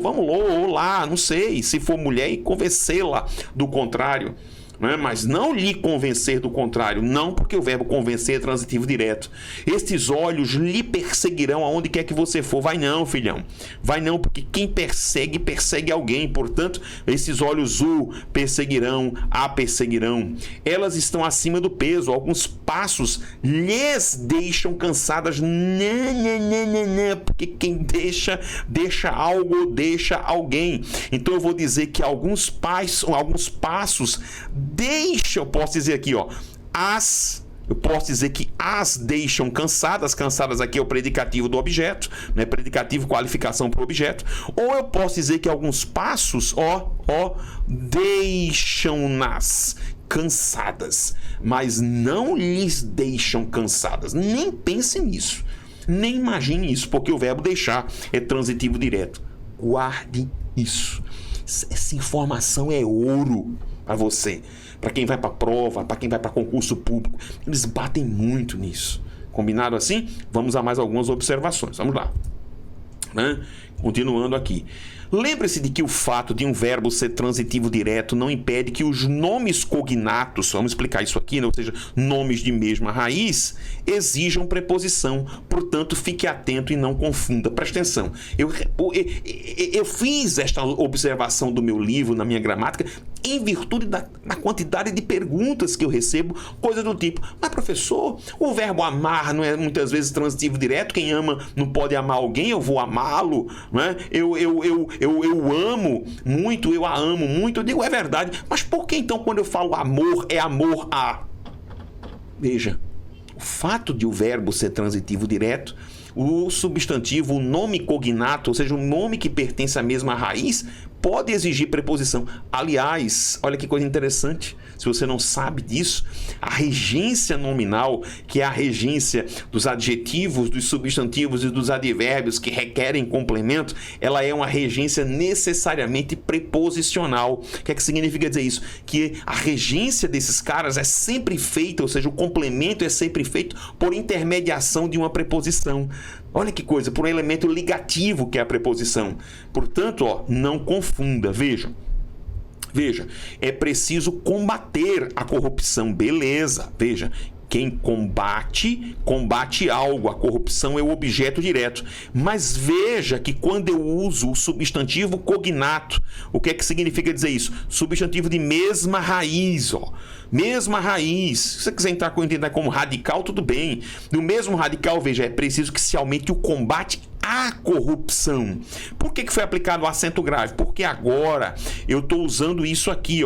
vamos lá, não sei, se for mulher, e convencê-la do contrário, né? Mas não lhe convencer do contrário, não, porque o verbo convencer é transitivo direto. Estes olhos lhe perseguirão aonde quer que você for. Vai não, filhão, vai não, porque quem persegue, persegue alguém. Portanto, esses olhos o perseguirão, a perseguirão. Elas estão acima do peso, alguns passos lhes deixam cansadas. Não, porque quem deixa algo, deixa alguém. Então eu vou dizer que alguns passos deixa, eu posso dizer aqui, ó, eu posso dizer que as deixam cansadas. Cansadas aqui é o predicativo do objeto, né? Predicativo, qualificação para o objeto. Ou eu posso dizer que alguns passos, deixam-nas cansadas, mas não lhes deixam cansadas. Nem pense nisso, nem imagine isso, porque o verbo deixar é transitivo direto. Guarde isso. Essa informação é ouro para você, para quem vai para prova, para quem vai para concurso público. Eles batem muito nisso. Combinado assim? Vamos a mais algumas observações. Vamos lá, né? Continuando aqui. Lembre-se de que o fato de um verbo ser transitivo direto não impede que os nomes cognatos, vamos explicar isso aqui, né? Ou seja, nomes de mesma raiz, exijam preposição. Portanto, fique atento e não confunda. Presta atenção. Eu fiz esta observação do meu livro, na minha gramática, em virtude da quantidade de perguntas que eu recebo, coisa do tipo: mas professor, o verbo amar não é muitas vezes transitivo direto? Quem ama não pode amar alguém, eu vou amá-lo, né? Eu amo muito, eu a amo muito. Eu digo, é verdade, mas por que então quando eu falo amor, é amor a... Veja, o fato de o verbo ser transitivo direto, o substantivo, o nome cognato, ou seja, o nome que pertence à mesma raiz, pode exigir preposição. Aliás, olha que coisa interessante, se você não sabe disso, a regência nominal, que é a regência dos adjetivos, dos substantivos e dos advérbios que requerem complemento, ela é uma regência necessariamente preposicional. O que é que significa dizer isso? Que a regência desses caras é sempre feita, ou seja, o complemento é sempre feito por intermediação de uma preposição. Olha que coisa, por um elemento ligativo que é a preposição. Portanto, não confunda. Veja, é preciso combater a corrupção. Beleza, veja. Quem combate algo. A corrupção é o objeto direto. Mas veja que quando eu uso o substantivo cognato, o que é que significa dizer isso? Substantivo de mesma raiz, mesma raiz. Se você quiser entender como radical, tudo bem. No mesmo radical, veja, é preciso que se aumente o combate à corrupção. Por que foi aplicado o acento grave? Porque agora eu estou usando isso aqui,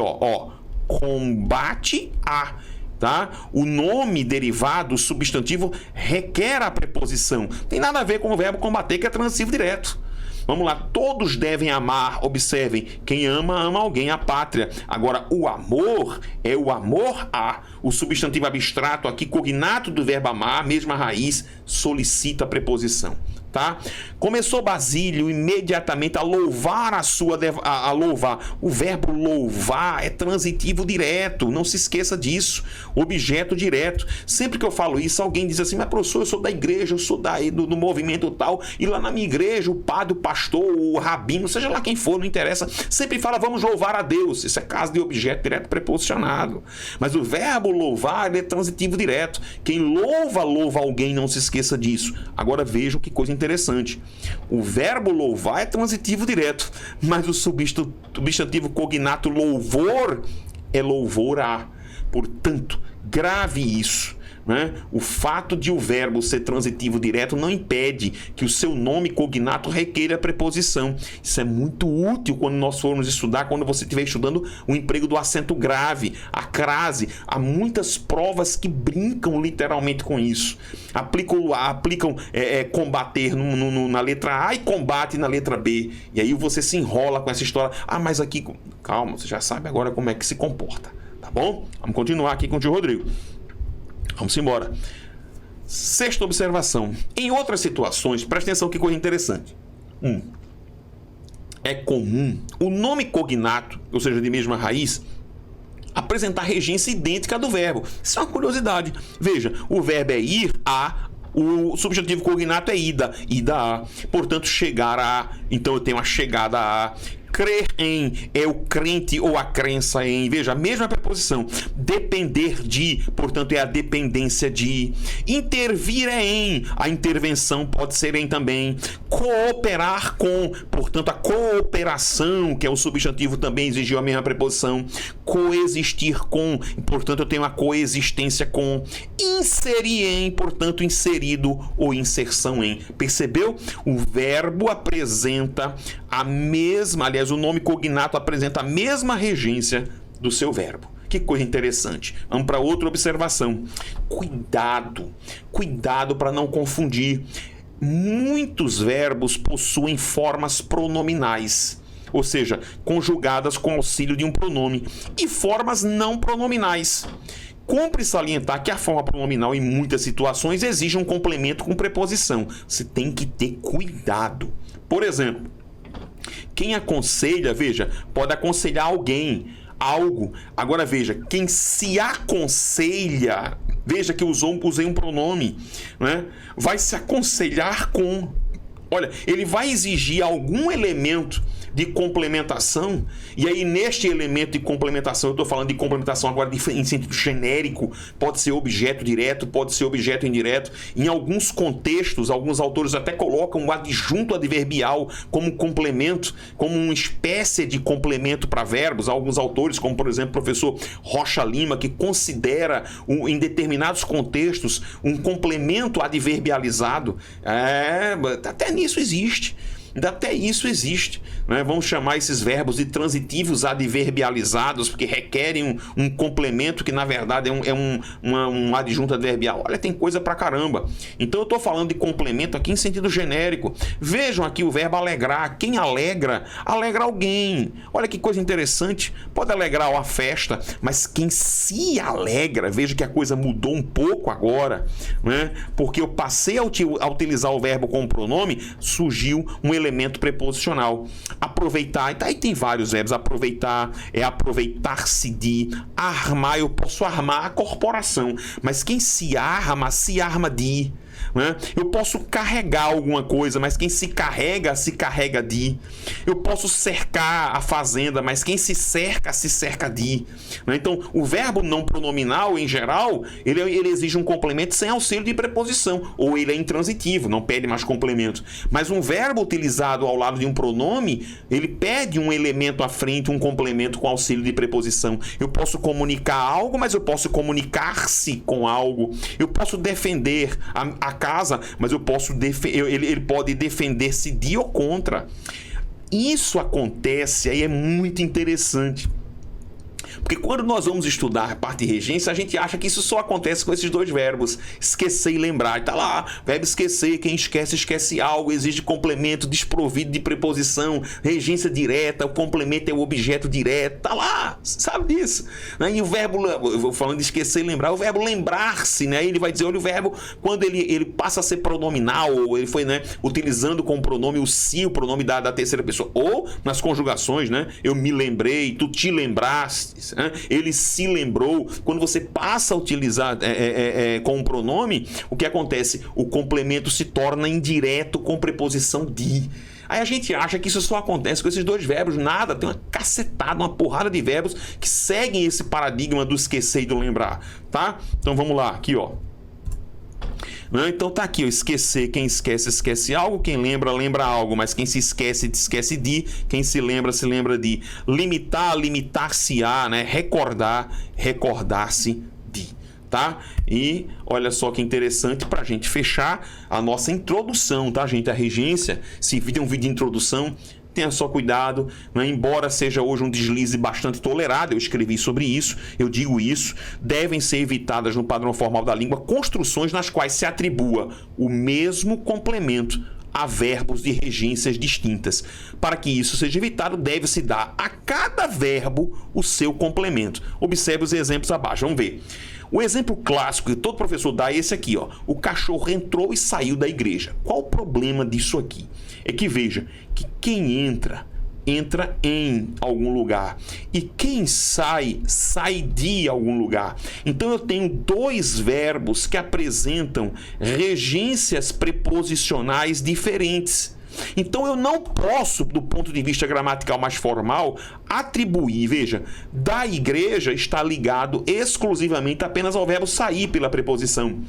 combate a... Tá? O nome derivado, o substantivo, requer a preposição. Tem nada a ver com o verbo combater, que é transitivo direto. Vamos lá, todos devem amar. Observem, quem ama, ama alguém, a pátria. Agora, o amor é o amor a. O substantivo abstrato aqui, cognato do verbo amar, mesma raiz, solicita a preposição. Tá? Começou Basílio imediatamente a louvar a louvar. O verbo louvar é transitivo direto, não se esqueça disso. Objeto direto. Sempre que eu falo isso, alguém diz assim: mas professor, eu sou da igreja, eu sou do movimento tal, e lá na minha igreja o padre, o pastor, o rabino, seja lá quem for, não interessa, sempre fala vamos louvar a Deus. Isso é caso de objeto direto preposicionado. Mas o verbo louvar ele é transitivo direto. Quem louva alguém, não se esqueça disso. Agora vejam que coisa interessante. O verbo louvar é transitivo direto, mas o substantivo cognato louvor é louvor a. Portanto, grave isso. Né? O fato de o verbo ser transitivo direto não impede que o seu nome cognato requeira a preposição. Isso é muito útil quando nós formos estudar, quando você estiver estudando o emprego do acento grave, a crase. Há muitas provas que brincam literalmente com isso. Aplicam combater na letra A e combate na letra B. E aí você se enrola com essa história. Mas aqui... Calma, você já sabe agora como é que se comporta. Tá bom? Vamos continuar aqui com o tio Rodrigo. Vamos embora. Sexta observação. Em outras situações, presta atenção que coisa interessante. É comum o nome cognato, ou seja, de mesma raiz, apresentar regência idêntica à do verbo. Isso é uma curiosidade. Veja, o verbo é ir a, o substantivo cognato é ida a. Portanto, chegar a. Então eu tenho a chegada a. Crer em é o crente ou a crença em. Veja, a mesma preposição. Depender de, portanto, é a dependência de. Intervir é em, a intervenção pode ser em também. Cooperar com, portanto, a cooperação, que é o substantivo, também exigiu a mesma preposição. Coexistir com, portanto, eu tenho a coexistência com. Inserir em, portanto, inserido ou inserção em. Percebeu? O verbo apresenta a mesma, aliás, o nome cognato apresenta a mesma regência do seu verbo. Que coisa interessante. Vamos para outra observação. Cuidado para não confundir. Muitos verbos possuem formas pronominais, ou seja, conjugadas com auxílio de um pronome, e formas não pronominais. Cumpre salientar que a forma pronominal, em muitas situações, exige um complemento com preposição. Você tem que ter cuidado. Por exemplo, quem aconselha, veja, pode aconselhar alguém, algo. Agora veja, quem se aconselha, veja que usei um pronome, né? Vai se aconselhar com. Olha, ele vai exigir algum elemento de complementação, e aí neste elemento de complementação, eu estou falando de complementação agora em sentido genérico, pode ser objeto direto, pode ser objeto indireto. Em alguns contextos, alguns autores até colocam o adjunto adverbial como complemento, como uma espécie de complemento para verbos. Alguns autores, como por exemplo o professor Rocha Lima, que considera em determinados contextos um complemento adverbializado. Até nisso existe. Até isso existe, né? Vamos chamar esses verbos de transitivos adverbializados, porque requerem um complemento que na verdade é um adjunto adverbial. Olha, tem coisa pra caramba. Então eu estou falando de complemento aqui em sentido genérico. Vejam aqui o verbo alegrar. Quem alegra? Alegra alguém. Olha que coisa interessante. Pode alegrar a festa, mas quem se alegra, veja que a coisa mudou um pouco agora, né? Porque eu passei a utilizar o verbo com o pronome, surgiu um elemento preposicional. Aproveitar, aí tem vários verbos. Aproveitar é aproveitar-se de. Armar, eu posso armar a corporação, mas quem se arma de. Né? Eu posso carregar alguma coisa, mas quem se carrega de. Eu posso cercar a fazenda, mas quem se cerca de. Né? Então, o verbo não pronominal, em geral, ele exige um complemento sem auxílio de preposição, ou ele é intransitivo, não pede mais complemento. Mas um verbo utilizado ao lado de um pronome, ele pede um elemento à frente, um complemento com auxílio de preposição. Eu posso comunicar algo, mas eu posso comunicar-se com algo. Eu posso defender a casa, mas ele pode defender-se de ou contra. Isso acontece, aí é muito interessante. Porque quando nós vamos estudar parte de regência, a gente acha que isso só acontece com esses dois verbos, esquecer e lembrar. Está lá, verbo esquecer, quem esquece, esquece algo, exige complemento desprovido de preposição, regência direta, o complemento é o objeto direto, está lá, sabe disso? E o verbo, falando de esquecer e lembrar, o verbo lembrar-se, né? Ele vai dizer, olha, o verbo, quando ele passa a ser pronominal, ou ele foi, né, utilizando como pronome o si, o pronome da terceira pessoa, ou nas conjugações, né? Eu me lembrei, tu te lembraste, ele se lembrou. Quando você passa a utilizar com um pronome, o que acontece? O complemento se torna indireto com preposição de. Aí a gente acha que isso só acontece com esses dois verbos. Nada, tem uma cacetada, uma porrada de verbos que seguem esse paradigma do esquecer e do lembrar, tá? Então vamos lá, aqui ó. Né? Então tá aqui, ó, esquecer, quem esquece, esquece algo, quem lembra, lembra algo, mas quem se esquece, esquece de, quem se lembra de. Limitar, limitar-se-á, né? Recordar, recordar-se de. Tá? E olha só que interessante para a gente fechar a nossa introdução, tá, gente? A regência, esse vídeo é um vídeo de introdução, tenha só cuidado, né? Embora seja hoje um deslize bastante tolerado, eu escrevi sobre isso, eu digo isso, devem ser evitadas no padrão formal da língua construções nas quais se atribua o mesmo complemento a verbos de regências distintas. Para que isso seja evitado, deve-se dar a cada verbo o seu complemento. Observe os exemplos abaixo, vamos ver. O exemplo clássico que todo professor dá é esse aqui, ó. O cachorro entrou e saiu da igreja. Qual o problema disso aqui? É que veja que quem entra em algum lugar e quem sai de algum lugar. Então eu tenho dois verbos que apresentam regências preposicionais diferentes. Então eu não posso, do ponto de vista gramatical mais formal, atribuir, veja, da igreja está ligado exclusivamente apenas ao verbo sair pela preposição.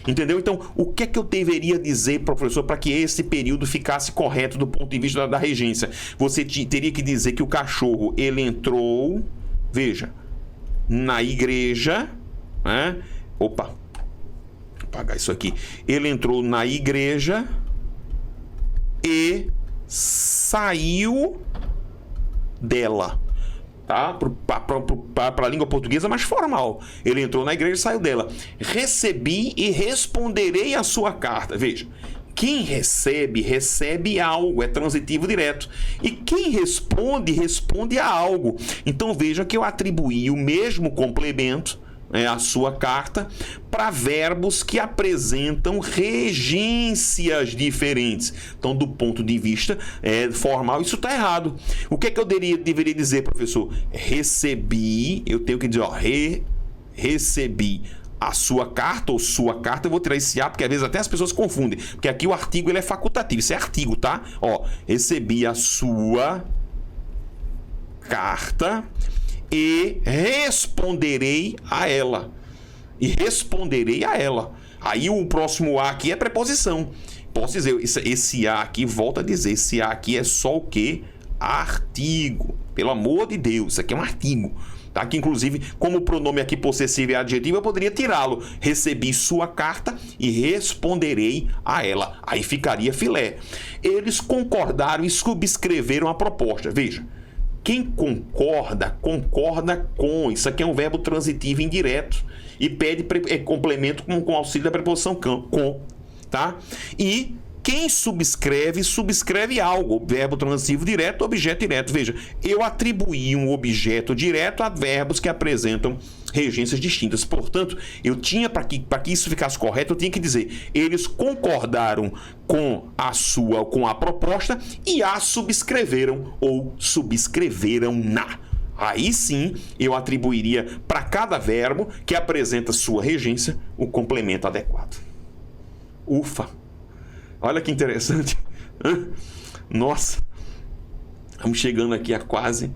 Entendeu? Então, o que é que eu deveria dizer, professor, para que esse período ficasse correto do ponto de vista da regência? Você teria que dizer que o cachorro, ele entrou, veja, na igreja, né? Opa, vou apagar isso aqui. Ele entrou na igreja e saiu dela. Tá? Para a língua portuguesa mais formal. Ele entrou na igreja e saiu dela. Recebi e responderei a sua carta. Veja, quem recebe, recebe algo, é transitivo direto. E quem responde, responde a algo. Então veja que eu atribuí o mesmo complemento, a sua carta, para verbos que apresentam regências diferentes. Então, do ponto de vista formal, isso está errado. O que é que eu deveria dizer, professor? Recebi, eu tenho que dizer, ó, recebi a sua carta ou sua carta. Eu vou tirar esse A, porque às vezes até as pessoas confundem, porque aqui o artigo ele é facultativo, isso é artigo, tá? Ó, recebi a sua carta e responderei a ela. E responderei a ela. Aí o próximo A aqui é preposição. Posso dizer, esse A aqui, volta a dizer, esse A aqui é só o quê? Artigo. Pelo amor de Deus, isso aqui é um artigo. Tá? Que inclusive, como o pronome aqui possessivo é adjetivo, eu poderia tirá-lo. Recebi sua carta e responderei a ela. Aí ficaria filé. Eles concordaram e subscreveram a proposta. Veja. Quem concorda, concorda com. Isso aqui é um verbo transitivo indireto e pede complemento com auxílio da preposição com, tá? E quem subscreve, subscreve algo. Verbo transitivo direto, objeto direto. Veja, eu atribuí um objeto direto a verbos que apresentam regências distintas. Portanto, eu tinha, para que isso ficasse correto, eu tinha que dizer, eles concordaram com a proposta e a subscreveram ou subscreveram-na. Aí sim, eu atribuiria para cada verbo que apresenta sua regência o complemento adequado. Ufa! Olha que interessante. Nossa, estamos chegando aqui a quase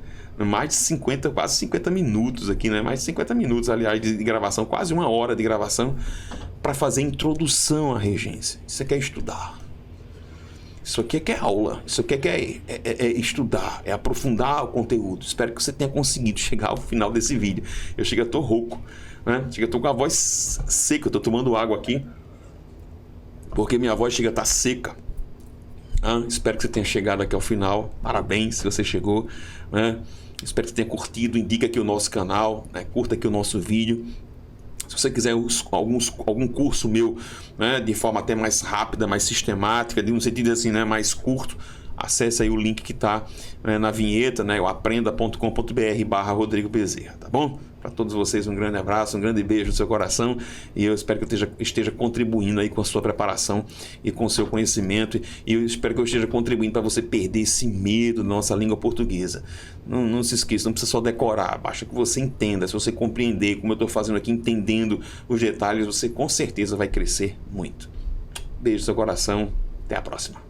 50 minutos aqui, né? Mais de 50 minutos, aliás, de gravação, quase uma hora de gravação para fazer introdução à regência. Isso aqui é estudar. Isso aqui é que é aula. Isso aqui é que é estudar, é aprofundar o conteúdo. Espero que você tenha conseguido chegar ao final desse vídeo. Eu tô rouco, né? Tô com a voz seca, eu tô tomando água aqui, porque minha voz chega a estar seca. Espero que você tenha chegado aqui ao final. Parabéns se você chegou, né? Espero que você tenha curtido. Indica aqui o nosso canal, né? Curta aqui o nosso vídeo. Se você quiser algum curso meu, né, de forma até mais rápida, mais sistemática, de um sentido assim, né, mais curto, acesse aí o link que está, né, na vinheta, né, o aprenda.com.br/Rodrigo Bezerra, tá bom? Para todos vocês, um grande abraço, um grande beijo no seu coração, e eu espero que eu esteja contribuindo aí com a sua preparação e com o seu conhecimento, e eu espero que eu esteja contribuindo para você perder esse medo da nossa língua portuguesa. Não se esqueça, não precisa só decorar, basta que você entenda. Se você compreender, como eu estou fazendo aqui, entendendo os detalhes, você com certeza vai crescer muito. Beijo no seu coração, até a próxima.